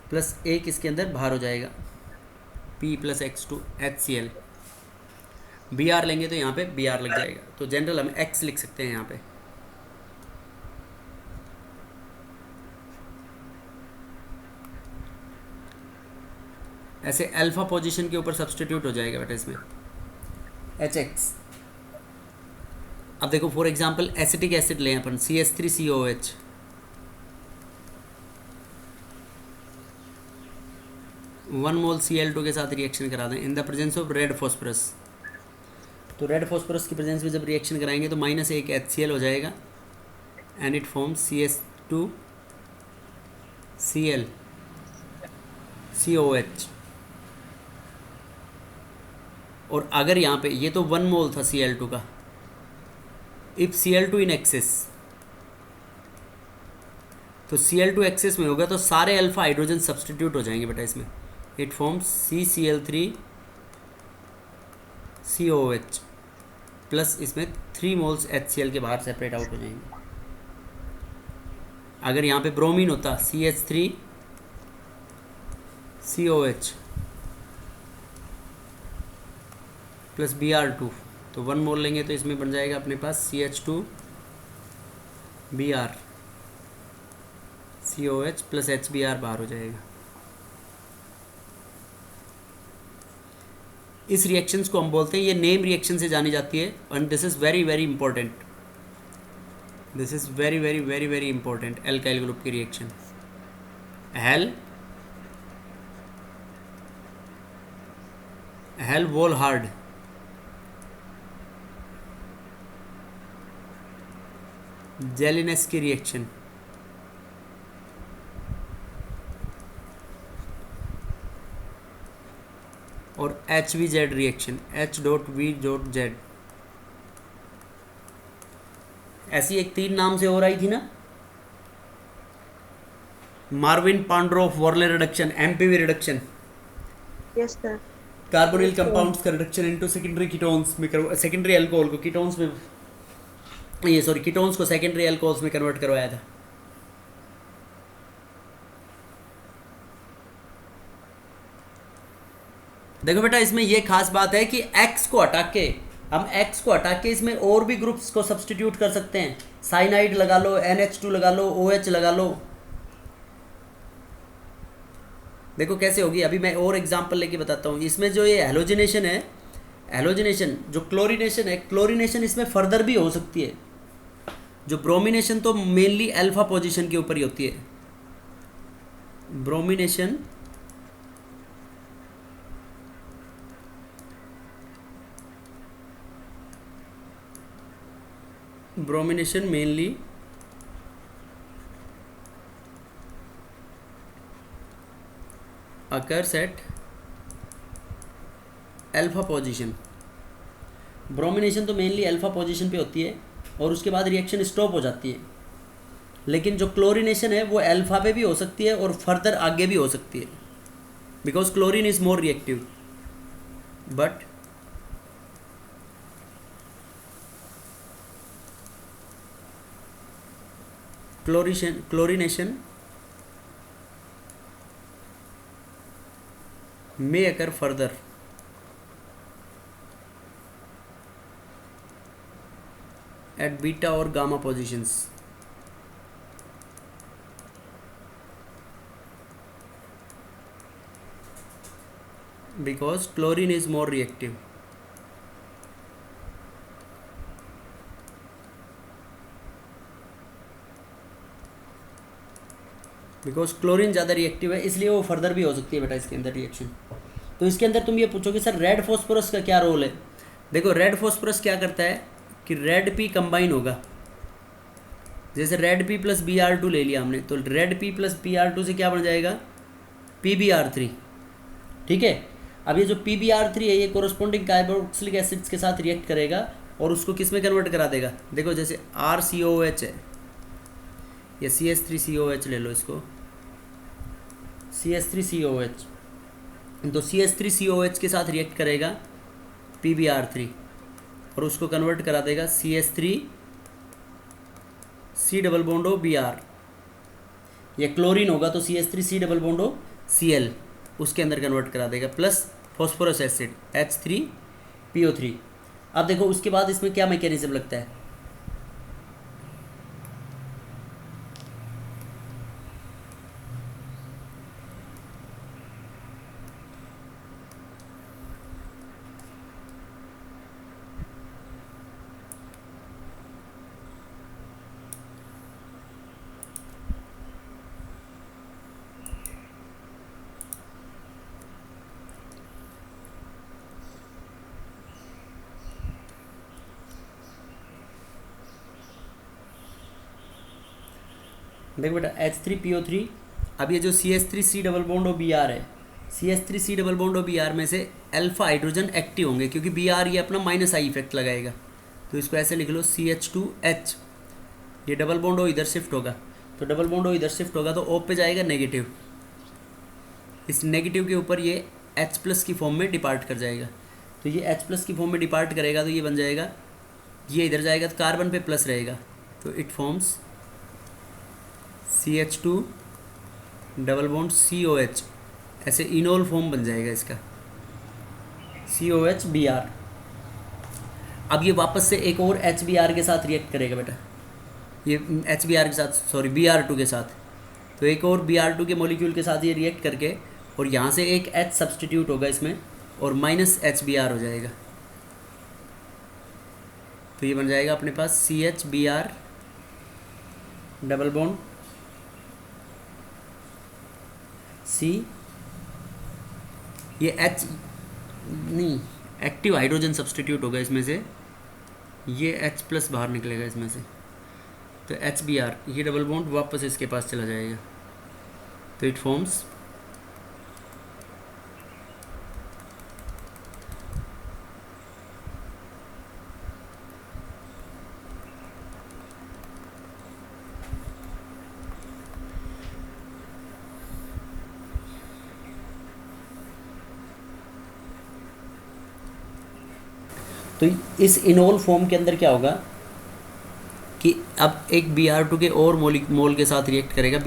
plus एक इसके अंदर बाहर हो जाएगा P plus X2 HCl, Br लेंगे तो यहाँ पे Br लग जाएगा, तो जनरल हम X लिख सकते हैं यहाँ पे। ऐसे अल्फा पोजीशन के ऊपर सब्सटीट्यूट हो जाएगा बेटा इसमें HX। अब देखो फॉर एग्जांपल एसिटिक एसिड लें अपन CH3COOH, वन मोल Cl2 के साथ रिएक्शन करा दें इन the presence of red phosphorus, तो रेड फॉस्फोरस की प्रेजेंस में जब रिएक्शन कराएंगे तो माइनस एक HCl हो जाएगा and it form CH2Cl COH। और अगर यहाँ पे ये तो 1 मोल था Cl2 का, इफ Cl2 इन एक्सेस, तो Cl2 एक्सेस में होगा तो सारे अल्फा हाइड्रोजन सब्सटीट्यूट हो जाएंगे बेटा इसमें, इट फॉर्म्स CCl3COOH। प्लस इसमें 3 मोल्स HCl के बाहर सेपरेट आउट हो जाएंगे। अगर यहाँ पे ब्रोमीन होता CH3COH प्लस Br2, तो 1 मोल लेंगे तो इसमें बन जाएगा अपने पास CH2Br COH प्लस HBr बाहर हो जाएगा। इस रिएक्शंस को हम बोलते हैं, ये नेम रिएक्शन से जानी जाती है, and this is very very important, this is very very very very important. Alkyl group की रिएक्शन हेल वोलहार्ड जेलिनेस की रिएक्शन, और HVZ रिएक्शन H.V.Z, ऐसी एक 3 नाम से हो रही थी ना, Meerwein Ponndorf Verley reduction, MPV reduction, Yes, sir. Carbonyl compounds का रिडक्शन इनटू सेकेंडरी कीटोन्स में, सेकेंडरी अल्कोहल को कीटोन्स में, ये सॉरी कीटोन्स को सेकेंडरी अल्कोहल्स में कन्वर्ट करवाया था। देखो बेटा, इसमें ये खास बात है कि X को हटा के इसमें और भी ग्रुप्स को सब्स्टिट्यूट कर सकते हैं। साइनाइड लगा लो, NH2 लगा लो, OH लगा लो। देखो कैसे होगी, अभी मैं और एग्जांपल लेके बताता हूँ। इसमें जो ये हेलोजिनेशन है, हेलोजिनेशन जो क्लोरीनेशन है, क्लोरीनेशन इसमें फर्दर भी हो सकती है। जो ब्रोमिनेशन तो मेनली अल्फा पोजीशन के ऊपर ही होती है। Bromination mainly occurs at alpha position. Bromination तो मेनली अल्फा पोजीशन पे होती है और उसके बाद रिएक्शन स्टॉप हो जाती है। लेकिन जो क्लोरीनेशन है वो अल्फा पे भी हो सकती है और फर्दर आगे भी हो सकती है, because chlorine is more reactive. But chlorination may occur further at beta or gamma positions, because chlorine is more reactive. Because chlorine ज़्यादा रिएक्टिव है, इसलिए वो फर्दर भी हो सकती है बेटा इसके अंदर रिएक्शन। तो इसके अंदर तुम ये पूछोगे सर रेड फॉस्फोरस का क्या रोल है। देखो रेड फॉस्फोरस क्या करता है कि रेड पी कंबाइन होगा। जैसे रेड पी प्लस Br2 ले लिया हमने, तो रेड पी प्लस Br2 से क्या बन जाएगा, PbR3। ठीक है, अब ये जो PbR3 है ये कोरोस्पोंडिंग कार्बोक्सिलिक एसिड्स के साथ रिएक्ट करेगा और उसको किस में कन्वर्ट करा देगा। देखो जैसे RCOH है या CH3COH ले लो, इसको CH3COH, तो CH3COH के साथ रिएक्ट करेगा PbR3 और उसको कन्वर्ट करा देगा CH3 C डबल बॉन्डो Br। या क्लोरीन होगा तो CH3 C डबल बॉन्डो Cl उसके अंदर कन्वर्ट करा देगा, प्लस फॉस्फोरस एसिड H3PO3। अब देखो उसके बाद इसमें क्या मैकेनिज्म लगता है। देखो बेटा H3PO3, अब ये जो CH3C डबल बॉन्डो Br है, CH3C डबल बॉन्डो Br में से अल्फा हाइड्रोजन एक्टिव होंगे क्योंकि Br ये अपना माइनस आई इफेक्ट लगाएगा। तो इसको ऐसे लिख लो CH2H, ये डबल बॉन्डो इधर शिफ्ट होगा, तो डबल बॉन्डो इधर शिफ्ट होगा तो O पे जाएगा नेगेटिव, इस नेगेटिव के ऊपर ये H प्लस की फॉर्म में डिपार्ट कर जाएगा। तो ये H प्लस की फॉर्म में डिपार्ट करेगा तो ये बन जाएगा ये इधर जाएगा तो कार्बन पे प्लस रहेगा, तो it forms CH2 double bond COH, ऐसे इनोल फॉर्म बन जाएगा इसका COH Br। अब ये वापस से एक और HBr के साथ रिएक्ट करेगा बेटा, ये HBr के साथ, सॉरी Br2 के साथ, तो एक और Br2 के मॉलिक्यूल के साथ ये रिएक्ट करके और यहाँ से एक H सब्सटीट्यूट होगा इसमें और माइनस HBr हो जाएगा, तो ये बन जाएगा अपने पास CHBr डबल बॉन्ड C, ये H नहीं, एक्टिव हाइड्रोजन सब्सटीट्यूट होगा इसमें से, ये H प्लस बाहर निकलेगा इसमें से, तो HBr, ये डबल बॉन्ड वापस इसके पास चला जाएगा, तो इट फॉर्म्स तो इस इनोल फॉर्म के अंदर क्या होगा कि अब एक Br2 के और मोल के साथ रिएक्ट करेगा,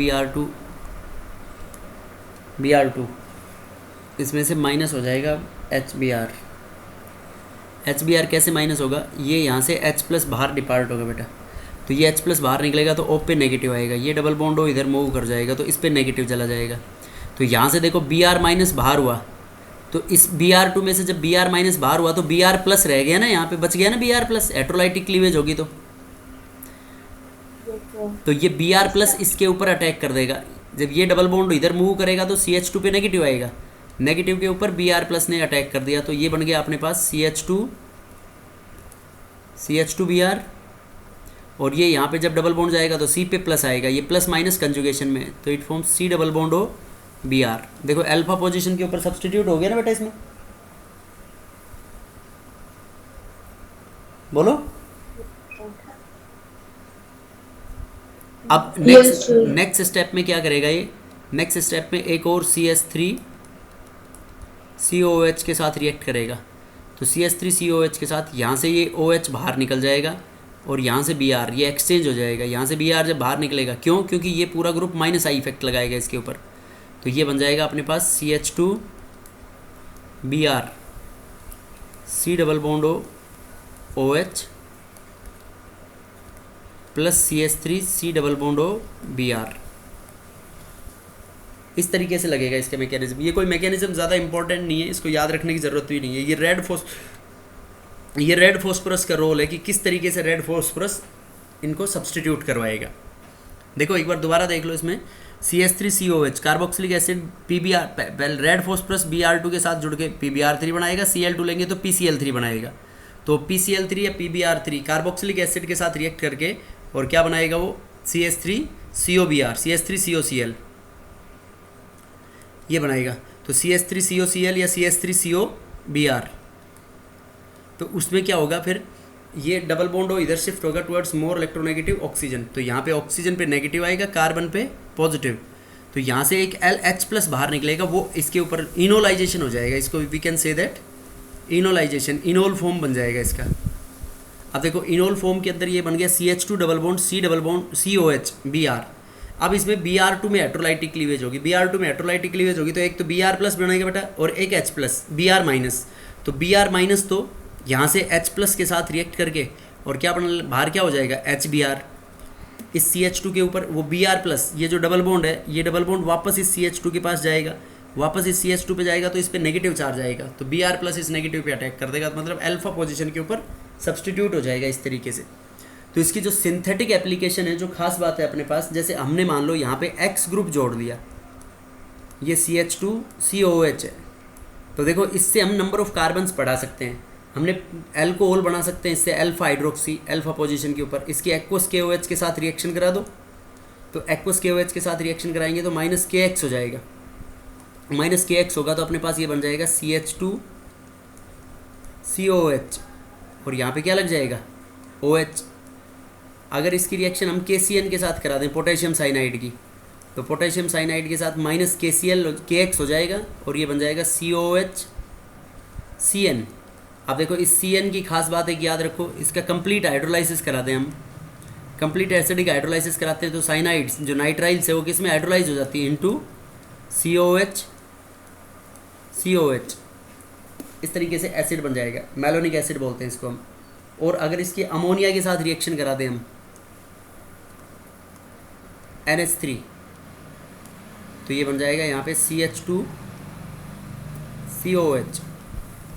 Br2 इसमें से माइनस हो जाएगा HBr कैसे माइनस होगा, ये यहाँ से H प्लस बाहर डिपार्ट होगा बेटा, तो ये H प्लस बाहर निकलेगा तो O पे नेगेटिव आएगा, ये डबल बॉन्ड हो इधर मूव कर जाएगा तो इस पे नेगेटिव चला जाएगा, तो यहाँ से देखो Br माइनस बाहर हुआ, तो इस Br2 में से जब Br माइनस बाहर हुआ तो Br प्लस रह गया ना, यहाँ पे बच गया ना Br प्लस, एट्रोलाइटिक क्लीवेज होगी तो ये Br प्लस इसके ऊपर अटैक कर देगा, जब ये डबल बॉन्ड इधर मूव करेगा तो CH2 पे नेगेटिव आएगा, नेगेटिव के ऊपर Br प्लस ने अटैक कर दिया, तो ये बन गया अपने पास CH2Br, और ये यहाँ पे जब डबल बॉन्ड जाएगा तो C पे प्लस आएगा, ये प्लस माइनस कंजुगेशन में, तो it forms C double bond हो Br। देखो अल्फा पोजीशन के ऊपर सब्सटीट्यूट हो गया ना बेटा इसमें, बोलो। अब नेक्स्ट स्टेप में क्या करेगा ये, नेक्स्ट स्टेप में एक और CH3COH के साथ रिएक्ट करेगा, तो CH3COH के साथ यहाँ से ये OH बाहर निकल जाएगा और यहाँ से Br, ये एक्सचेंज हो जाएगा, यहाँ से Br जब बाहर निकलेगा, क्यों, क्योंकि ये पूरा ग्रुप माइनस आई इफेक्ट लगाएगा इसके ऊपर, तो ये बन जाएगा अपने पास CH2Br C double bond OH plus CH3C double bond Br। इस तरीके से लगेगा इसका मैकेनिज्म, ये कोई मैकेनिज्म ज़्यादा इंपॉर्टेंट नहीं है, इसको याद रखने की ज़रूरत भी नहीं है। ये रेड फॉस्फोरस का रोल है कि किस तरीके से रेड फॉस्फोरस इनको सब्सटीट्यूट करवाएगा। देखो एक बार दोबारा देख लो, इसमें CH3COH carboxylic acid PBr, red phosphorus Br2 के साथ जुड़ के PBr3 बनाएगा, Cl2 लेंगे तो PCl3 बनाएगा, तो PCl3 या PBr3 कार्बोक्सिलिक एसिड के साथ रिएक्ट करके और क्या बनाएगा वो CH3COBr, CH3COCl ये बनाएगा, तो CH3COCl या CH3COBr, तो उसमें क्या होगा फिर, ये डबल बॉन्ड हो इधर शिफ्ट होगा टुवर्ड्स मोर इलेक्ट्रोनेगेटिव ऑक्सीजन, तो यहाँ पे ऑक्सीजन पे नेगेटिव आएगा, कार्बन पे पॉजिटिव, तो यहाँ से एक LH प्लस बाहर निकलेगा, वो इसके ऊपर इनोलाइजेशन हो जाएगा, इसको we can say that enolisation, enol form बन जाएगा इसका। अब देखो इनोल फॉर्म के अंदर ये बन गया CH2 double bond C double bond COH Br। अब इसमें Br2 में एट्रोलाइटिक क्लीवेज होगी, Br2 में एट्रोलाइटिक क्लीवेज होगी, तो एक तो Br प्लस बनेगा बेटा और एक H प्लस Br माइनस, तो Br माइनस तो यहाँ से H प्लस के साथ रिएक्ट करके और क्या बना, बाहर क्या हो जाएगा HBr, इस CH2 के ऊपर वो Br प्लस, ये जो डबल बॉन्ड है ये डबल बॉन्ड वापस इस CH2 के पास जाएगा, वापस इस CH2 पे जाएगा तो इस पे नेगेटिव चार्ज आएगा, तो Br प्लस इस नेगेटिव पे अटैक कर देगा, तो मतलब अल्फा पोजीशन के ऊपर सब्सटीट्यूट हो जाएगा इस तरीके से। तो इसकी जो सिंथेटिक एप्लीकेशन है, जो खास बात है अपने पास, जैसे हमने मान लो यहाँ पे X ग्रुप जोड़ दिया, ये CH2COH है, तो देखो इससे हम नंबर ऑफ कार्बन्स बढ़ा सकते हैं, हमने अल्कोहल बना सकते हैं इससे अल्फा हाइड्रोक्सी अल्फा पोजीशन के ऊपर, इसकी एक्वस KOH के साथ रिएक्शन करा दो, तो एक्वस KOH के साथ रिएक्शन कराएंगे तो माइनस KX हो जाएगा, माइनस KX होगा तो अपने पास ये बन जाएगा CH2COH और यहाँ पे क्या लग जाएगा OH। अगर इसकी रिएक्शन हम KCN के साथ करा दें पोटेशियम साइनाइड की, तो पोटेशियम साइनाइड के साथ माइनस KX हो जाएगा और ये बन जाएगा COH CN। अब देखो इस CN की खास बात एक याद रखो, इसका कंप्लीट हाइड्रोलाइसिस कराते हैं हम, कंप्लीट एसिडिक हाइड्रोलाइसिस कराते हैं तो साइनाइड्स जो नाइट्राइल्स है वो किस में हाइड्रोलाइज हो जाती है, इनटू COH COH। इस तरीके से एसिड बन जाएगा, मैलोनिक एसिड बोलते हैं इसको हम। और अगर इसकी अमोनिया के साथ रिएक्शन करा दें हम NH3 तो ये बन जाएगा यहाँ पे CH2 COH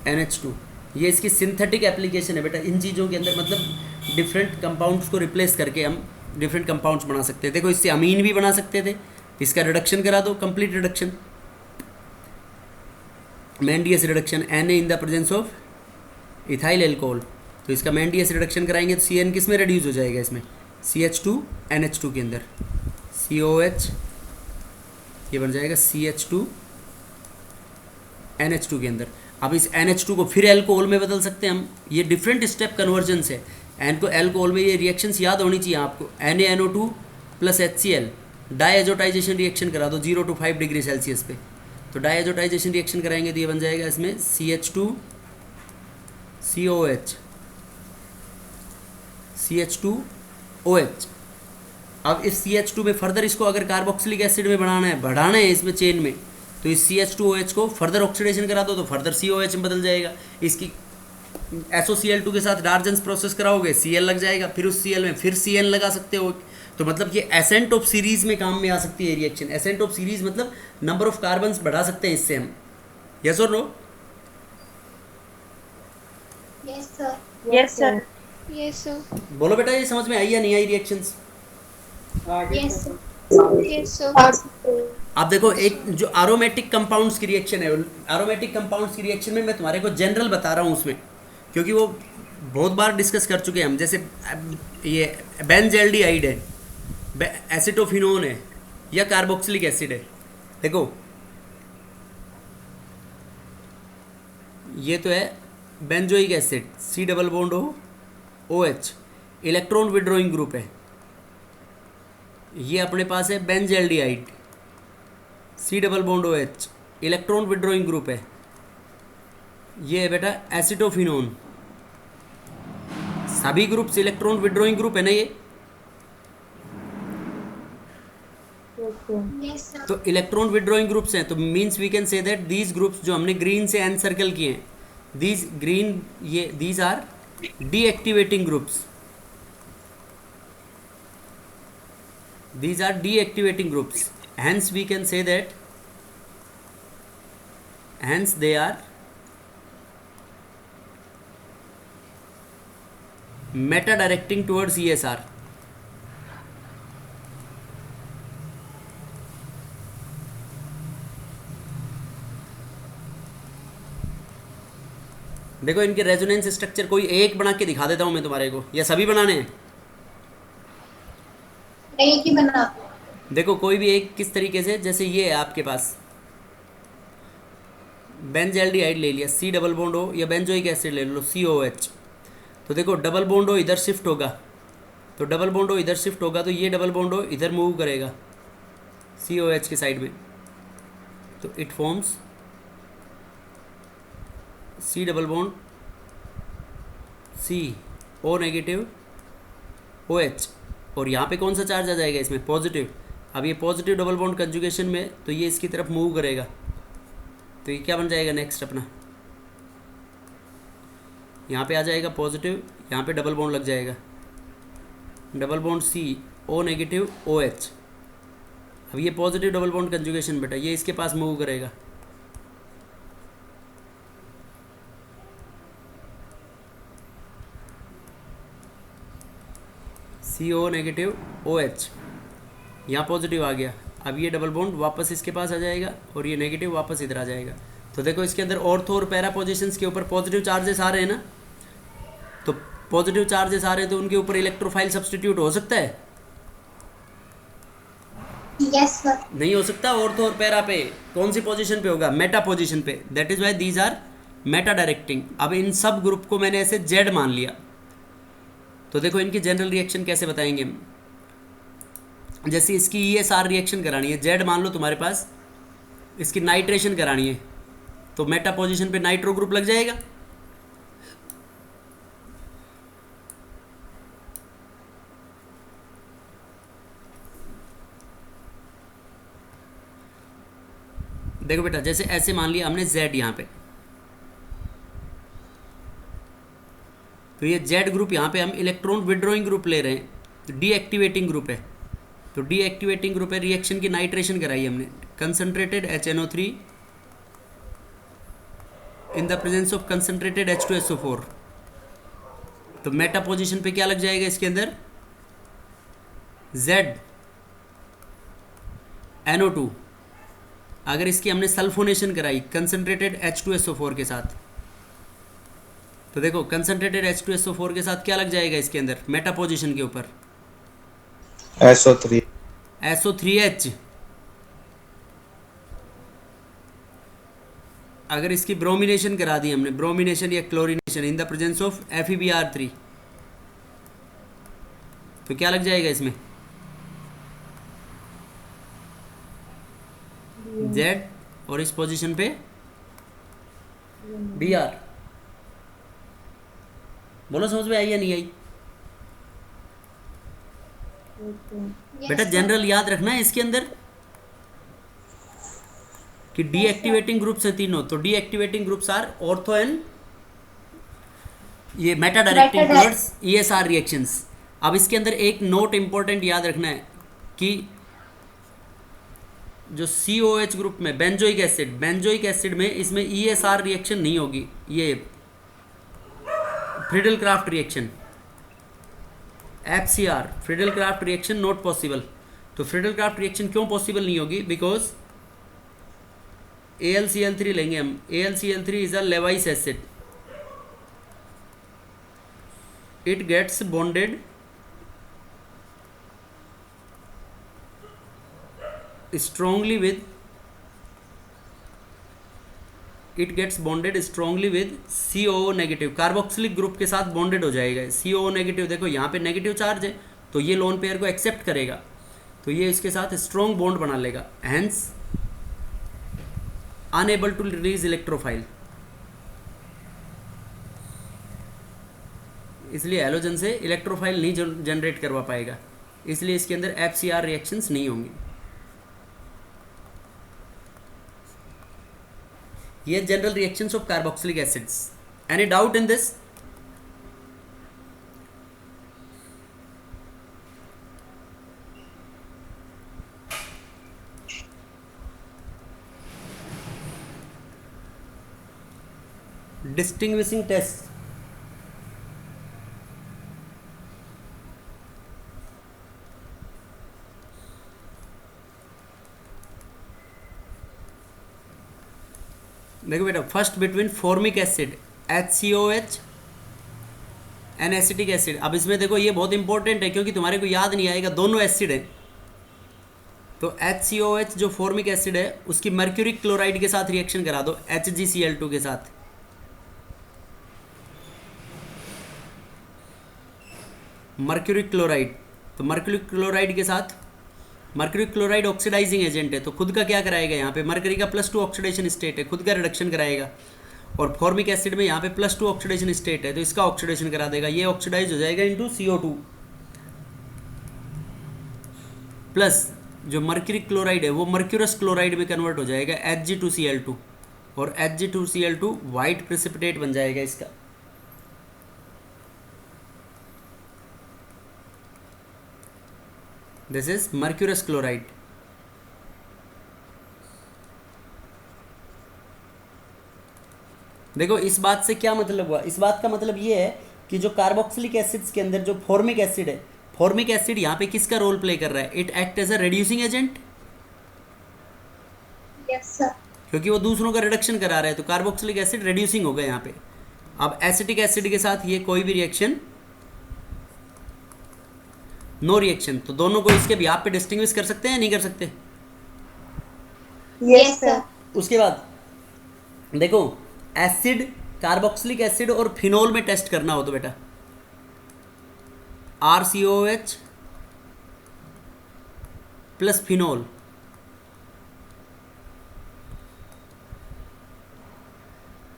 NH2। ये इसकी सिंथेटिक एप्लीकेशन है बेटा इन चीज़ों के अंदर, मतलब डिफरेंट कंपाउंड्स को रिप्लेस करके हम डिफरेंट कंपाउंड्स बना सकते हैं। देखो इससे अमीन भी बना सकते थे, इसका रिडक्शन करा दो, complete reduction, Mendius reduction Na in the presence of ethyl alcohol. तो इसका मैंडियस रिडक्शन कराएंगे तो CN किस में रिड्यूस हो जाएगा, इसमें CH2 NH2 के अंदर, COH ये बन जाएगा CH2 NH2 के अंदर। अब इस NH2 को फिर एल्कोहल में बदल सकते हैं हम, ये डिफरेंट स्टेप कन्वर्जन है। एन को एल्कोहल में ये रिएक्शंस याद होनी चाहिए आपको, NaNO2 प्लस HCl डायएजोटाइजेशन रिएक्शन करा दो 0 to 5 डिग्री सेल्सियस पे, तो डायएजोटाइजेशन रिएक्शन कराएंगे तो ये बन जाएगा इसमें CH2 COH CH2OH। अब इस CH2 में फर्दर इसको अगर कार्बोक्सिलिक एसिड में बढ़ाना है इसमें चेन में, तो इस CH2OH को फर्दर ऑक्सीडेशन करा दो तो फर्दर COH में बदल जाएगा। इसकी SOCl2 के साथ डार्जेंस प्रोसेस कराओगे Cl लग जाएगा, फिर उस Cl में फिर Cn लगा सकते हो। तो मतलब ये एसेंट ऑफ सीरीज में काम में आ सकती है रिएक्शन। एसेंट ऑफ सीरीज मतलब नंबर ऑफ कार्बन्स बढ़ा सकते हैं इससे हम, यस और no? Yes sir. Yes, sir. Yes, sir. बोलो बेटा, ये समझ में आई या नहीं आई reactions? Yes sir. Yes, sir. आप देखो एक जो एरोमेटिक कंपाउंड्स की रिएक्शन है, एरोमेटिक कंपाउंड्स की रिएक्शन में मैं तुम्हारे को जनरल बता रहा हूँ उसमें, क्योंकि वो बहुत बार डिस्कस कर चुके हैं हम। जैसे ये बेंजल्डिहाइड है, एसिटोफिनोन है या कार्बोक्सिलिक एसिड है। देखो ये तो है benzoic acid C double bond OH, electron withdrawing group है। ये अपने पास है benzaldehyde C double bond OH, electron withdrawing group है। ये है बेटा एसिटोफिनोन, सभी ग्रुप्स इलेक्ट्रॉन विड्रॉइंग ग्रुप है ना ये। Yes sir. तो इलेक्ट्रॉन विड्रॉइंग ग्रुप्स हैं, तो means we can say that these groups जो हमने ग्रीन से एन सर्कल किए हैं, दीज ग्रीन ये these are deactivating groups, these are deactivating groups, hence we can say that hence they are meta directing towards ESR। देखो इनके resonance structure कोई एक बना के दिखा देता हूं मैं तुम्हारे को, या सभी बनाने हैं? एक ही बना। देखो कोई भी एक किस तरीके से, जैसे ये है आपके पास बेंजल्डिहाइड ले लिया C डबल बॉन्ड O, या बेंजोइक एसिड ले लो COH। तो देखो डबल बॉन्ड O इधर शिफ्ट होगा, तो डबल बॉन्ड O इधर शिफ्ट होगा तो ये डबल बॉन्ड O इधर मूव करेगा COH के साइड में, तो it forms C double bond C O negative OH, और यहाँ पे कौन सा चार्ज आ जाएगा इसमें? पॉजिटिव। अब ये पॉजिटिव डबल बॉन्ड कंजुगेशन में तो ये इसकी तरफ मूव करेगा, तो ये क्या बन जाएगा नेक्स्ट अपना? यहाँ पे आ जाएगा पॉजिटिव, यहाँ पे डबल बॉन्ड लग जाएगा, double bond C O negative OH। अब ये पॉजिटिव डबल बॉन्ड कंजुगेशन बेटा ये इसके पास मूव करेगा, CO नेगेटिव OH, यहाँ पॉजिटिव आ गया। अब ये डबल बॉन्ड वापस इसके पास आ जाएगा और ये नेगेटिव वापस इधर आ जाएगा। तो देखो इसके अंदर ऑर्थो और पैरा पोजिशंस के ऊपर पॉजिटिव चार्जेस आ रहे हैं ना, तो पॉजिटिव चार्जेस आ रहे हैं तो उनके ऊपर इलेक्ट्रोफाइल सब्सटीट्यूट हो सकता है? Yes sir. नहीं हो सकता। ऑर्थो और पैरा पे कौन सी पोजीशन पे होगा? मेटा पोजीशन पे। That is why these are meta directing. अब इन सब ग्रुप को मैंने ऐसे जेड मान लिया, तो देखो इनकी जनरल रिएक्शन कैसे बताएंगे हम। जैसे इसकी ESR रिएक्शन करानी है, जेड मान लो तुम्हारे पास, इसकी नाइट्रेशन करानी है, तो मेटा पोजीशन पे नाइट्रो ग्रुप लग जाएगा। देखो बेटा, जैसे ऐसे मान लिया हमने Z यहाँ पे, तो ये Z ग्रुप यहाँ पे हम इलेक्ट्रॉन विड्रॉइंग ग्रुप ले रहे हैं, तो डीएक्टिवेटिंग ग्रुप है। तो डीएक्टिवेटिंग ग्रुप है, रिएक्शन की नाइट्रेशन कराई हमने, concentrated HNO3 in the presence of concentrated H2SO4। तो मेटा पोजीशन पे क्या लग जाएगा इसके अंदर, ZNO2। अगर इसकी हमने सल्फोनेशन कराई कंसनट्रेटेड H2SO4 के साथ, तो देखो कंसनट्रेटेड H2SO4 के साथ क्या लग जाएगा इसके अंदर मेटा पोजीशन के ऊपर, SO3। SO3H। अगर इसकी ब्रोमिनेशन करा दी हमने, ब्रोमिनेशन या chlorination in the presence of FeBr3, तो क्या लग जाएगा इसमें, Z, और इस पोजीशन पे Br। बोलो समझ में आई या नहीं आई? Yes, बेटा sir. जनरल याद रखना है इसके अंदर कि डीएक्टिवेटिंग ग्रुप्स है तीनों, तो deactivating groups are ortho and ये meta directing towards ESR reactions. अब इसके अंदर एक नोट इंपॉर्टेंट याद रखना है कि जो COH ग्रुप में बेंजोइक एसिड में इसमें ESR रिएक्शन नहीं होगी, ये Friedel Crafts reaction, FCR Friedel Crafts reaction not possible. तो फ्रीडल क्राफ्ट रिएक्शन क्यों पॉसिबल नहीं होगी, बिकॉज AlCl3 लेंगे हम, AlCl3 is a Lewis acid, it gets bonded strongly with COO negative, carboxylic group के साथ बॉन्डेड हो जाएगा। COO नेगेटिव देखो यहाँ पे नेगेटिव चार्ज है, तो ये लोन पेयर को एक्सेप्ट करेगा, तो ये इसके साथ स्ट्रॉन्ग बॉन्ड बना लेगा, hence unable to release electrophile. इसलिए हैलोजन से इलेक्ट्रोफाइल नहीं जनरेट करवा पाएगा, इसलिए इसके अंदर FCR रिएक्शंस नहीं होंगी। ये general reactions of carboxylic acids. Any doubt in this? Distinguishing test, देखो बेटा, first between formic acid HCOH and acetic acid. अब इसमें देखो ये बहुत इंपॉर्टेंट है क्योंकि तुम्हारे को याद नहीं आएगा, दोनों एसिड है। तो HCOH जो फॉर्मिक एसिड है उसकी मर्क्यूरिक क्लोराइड के साथ रिएक्शन करा दो HgCl2 के साथ, मर्क्यूरिक क्लोराइड। तो मर्क्यूरिक क्लोराइड के साथ, मर्क्यूरिक क्लोराइड ऑक्सीडाइजिंग एजेंट है, तो खुद का क्या कराएगा, यहाँ पे मर्करी का +2 ऑक्सीडेशन स्टेट है, खुद का रिडक्शन कराएगा। और फॉर्मिक एसिड में यहाँ पे +2 ऑक्सीडेशन स्टेट है, तो इसका ऑक्सीडेशन करा देगा, ये ऑक्सीडाइज हो जाएगा इनटू CO2 प्लस जो मर्क्यूरिक क्लोराइड है वो मर्क्यूरस क्लोराइड में कन्वर्ट हो जाएगा Hg2Cl2, और Hg2Cl2 वाइट प्रेसिपिटेट बन जाएगा इसका। This is mercurous chloride. देखो इस बात से क्या मतलब हुआ, इस बात का मतलब ये है कि जो कार्बोक्सिलिक एसिड्स के अंदर जो फॉर्मिक एसिड है, फॉर्मिक एसिड यहाँ पे किसका रोल प्ले कर रहा है, it act as a reducing agent, yes sir. क्योंकि वो दूसरों का रिडक्शन करा रहा है, तो कार्बोक्सिलिक एसिड रिड्यूसिंग हो गया यहाँ पे। अब एसिटिक एसिड के साथ ये कोई भी रिएक्शन, नो रिएक्शन, तो दोनों को इसके बिहाफ पे डिस्टिंग्विश कर सकते हैं, नहीं कर सकते? Yes sir. उसके बाद देखो एसिड, कार्बोक्सिलिक एसिड और फिनोल में टेस्ट करना हो तो बेटा RCOH प्लस फिनोल,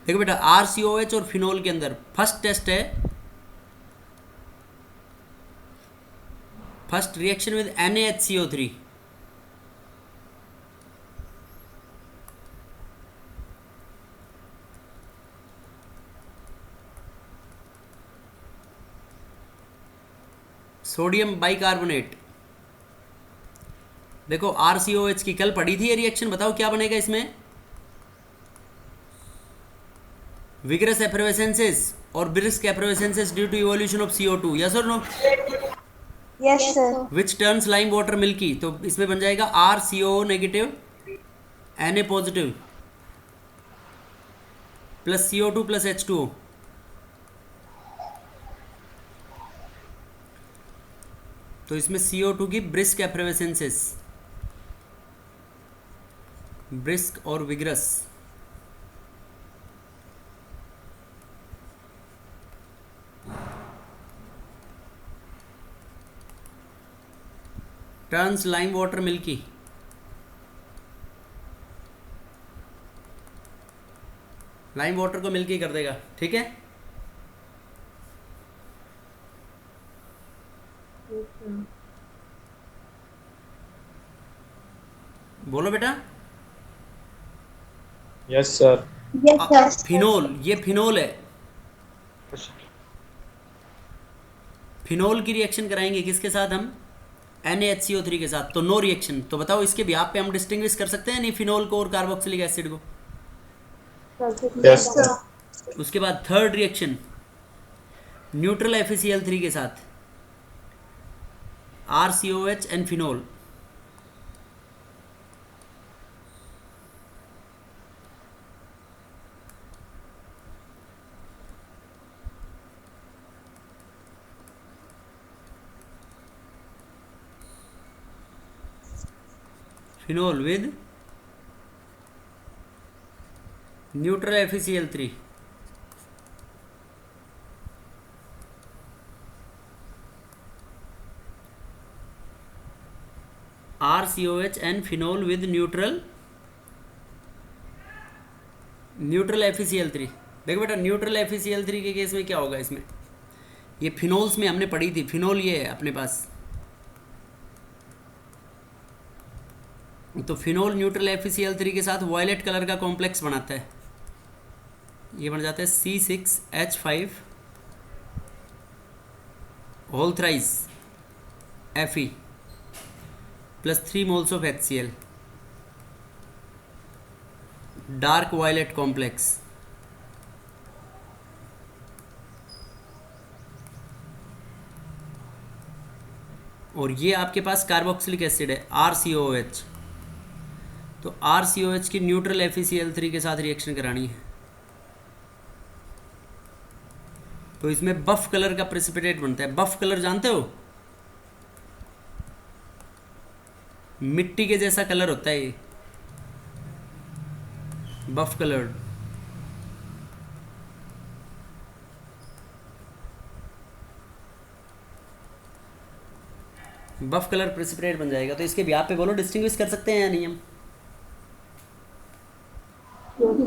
देखो बेटा RCOH और फिनोल के अंदर फर्स्ट टेस्ट है, first reaction with NaHCO3, sodium bicarbonate. देखो RCOH की कल पढ़ी थी ये रिएक्शन, बताओ क्या बनेगा इसमें? विग्रस एफरवेसेंसेस और brisk effervescences due to evolution of CO2, yes और no? Yes sir. Which turns lime water milky, तो इसमें बन जाएगा RCO negative Na positive plus CO2 plus H2O। तो इसमें CO2 की ब्रिस्क एफरवेसेंसेस, ब्रिस्क और vigorous, turns lime water milky. Lime water को मिल्की कर देगा, ठीक है। बोलो बेटा। Yes, sir. Yes sir. Phenol, ये फिनोल है। फिनोल की रिएक्शन कराएंगे किसके साथ हम? NaHCO3 के साथ। तो नो रिएक्शन। तो बताओ इसके बिहाफ पे हम डिस्टिंग्विश कर सकते हैं नहीं फिनोल को और कार्बोक्सिलिक एसिड को? Yes, sir. उसके बाद थर्ड रिएक्शन न्यूट्रल FeCl3 के साथ RCOH and phenol. Phenol with neutral FeCl3। RCOH and phenol with neutral FeCl3। देखो बेटा न्यूट्रल FeCl3 के केस में क्या होगा इसमें? ये फिनोल्स में हमने पढ़ी थी, फिनोल ये है अपने पास। तो फिनोल न्यूट्रल FeCl3 के साथ वायलेट कलर का कॉम्प्लेक्स बनाता है। ये बन जाता है C6H5 whole thrice Fe plus 3 moles of HCl, dark violet complex. और ये आपके पास कार्बोक्सिलिक एसिड है RCOH। तो RCOH की न्यूट्रल FeCl3 के साथ रिएक्शन करानी है। तो इसमें बफ कलर का प्रेसिपिटेट बनता है। बफ कलर जानते हो? मिट्टी के जैसा कलर होता है ये, बफ कलर्ड। बफ कलर प्रेसिपिटेट बन जाएगा। तो इसके भी आप पे बोलो डिस्टिंग्विश कर सकते हैं या नहीं हम?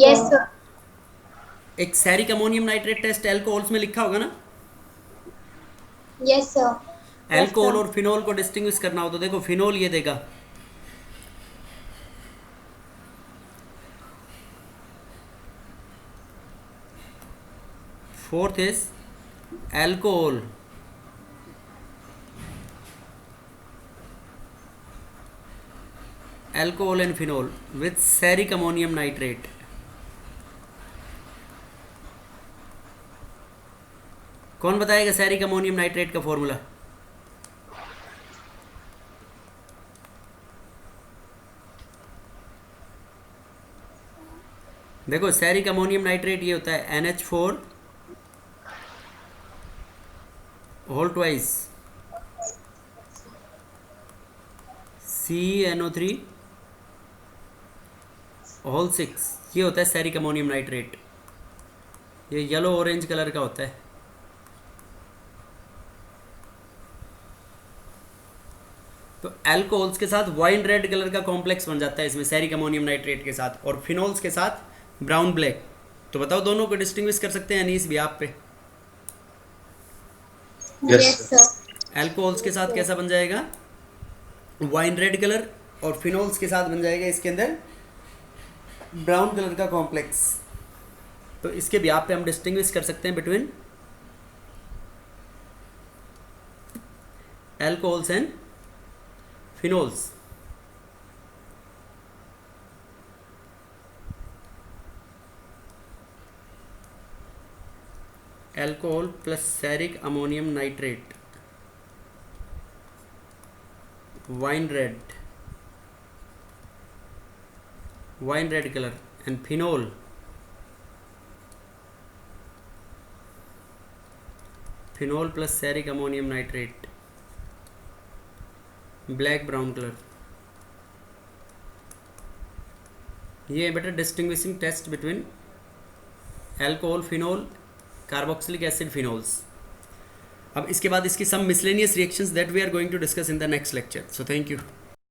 Yes sir. एक ceric ammonium nitrate test alcohols में लिखा होगा ना? Yes sir. एल्कोहल और फिनोल को डिस्टिंग्विश करना हो तो देखो फिनोल ये देगा, fourth is alcohol, alcohol and phenol with ceric ammonium nitrate. कौन बताएगा सैरिक अमोनियम नाइट्रेट का फॉर्मूला? देखो सैरिक अमोनियम नाइट्रेट ये होता है NH4 whole twice CnO3 whole 6, ये होता है सैरिक अमोनियम नाइट्रेट। ये येलो ऑरेंज कलर का होता है। तो एल्कोहल्स के साथ वाइन रेड कलर का कॉम्प्लेक्स बन जाता है इसमें सैरिक अमोनियम नाइट्रेट के साथ, और फिनोल्स के साथ ब्राउन ब्लैक। तो बताओ दोनों को डिस्टिंग्विश कर सकते हैं नहीं इस बिहाफ पे? Yes, sir. एल्कोहल्स के साथ कैसा बन जाएगा? वाइन रेड कलर, और फिनोल्स के साथ बन जाएगा इसके अंदर ब्राउन कलर का कॉम्प्लेक्स। तो इसके बिहाफ पे हम डिस्टिंग्विश कर सकते हैं between alcohols and phenols. Alcohol plus ceric ammonium nitrate, wine red color, and phenol, plus ceric ammonium nitrate, black brown color. ये बेटा distinguishing test between alcohol, phenol, carboxylic acid, phenols. अब इसके बाद इसकी some miscellaneous reactions that we are going to discuss in the next lecture. So thank you.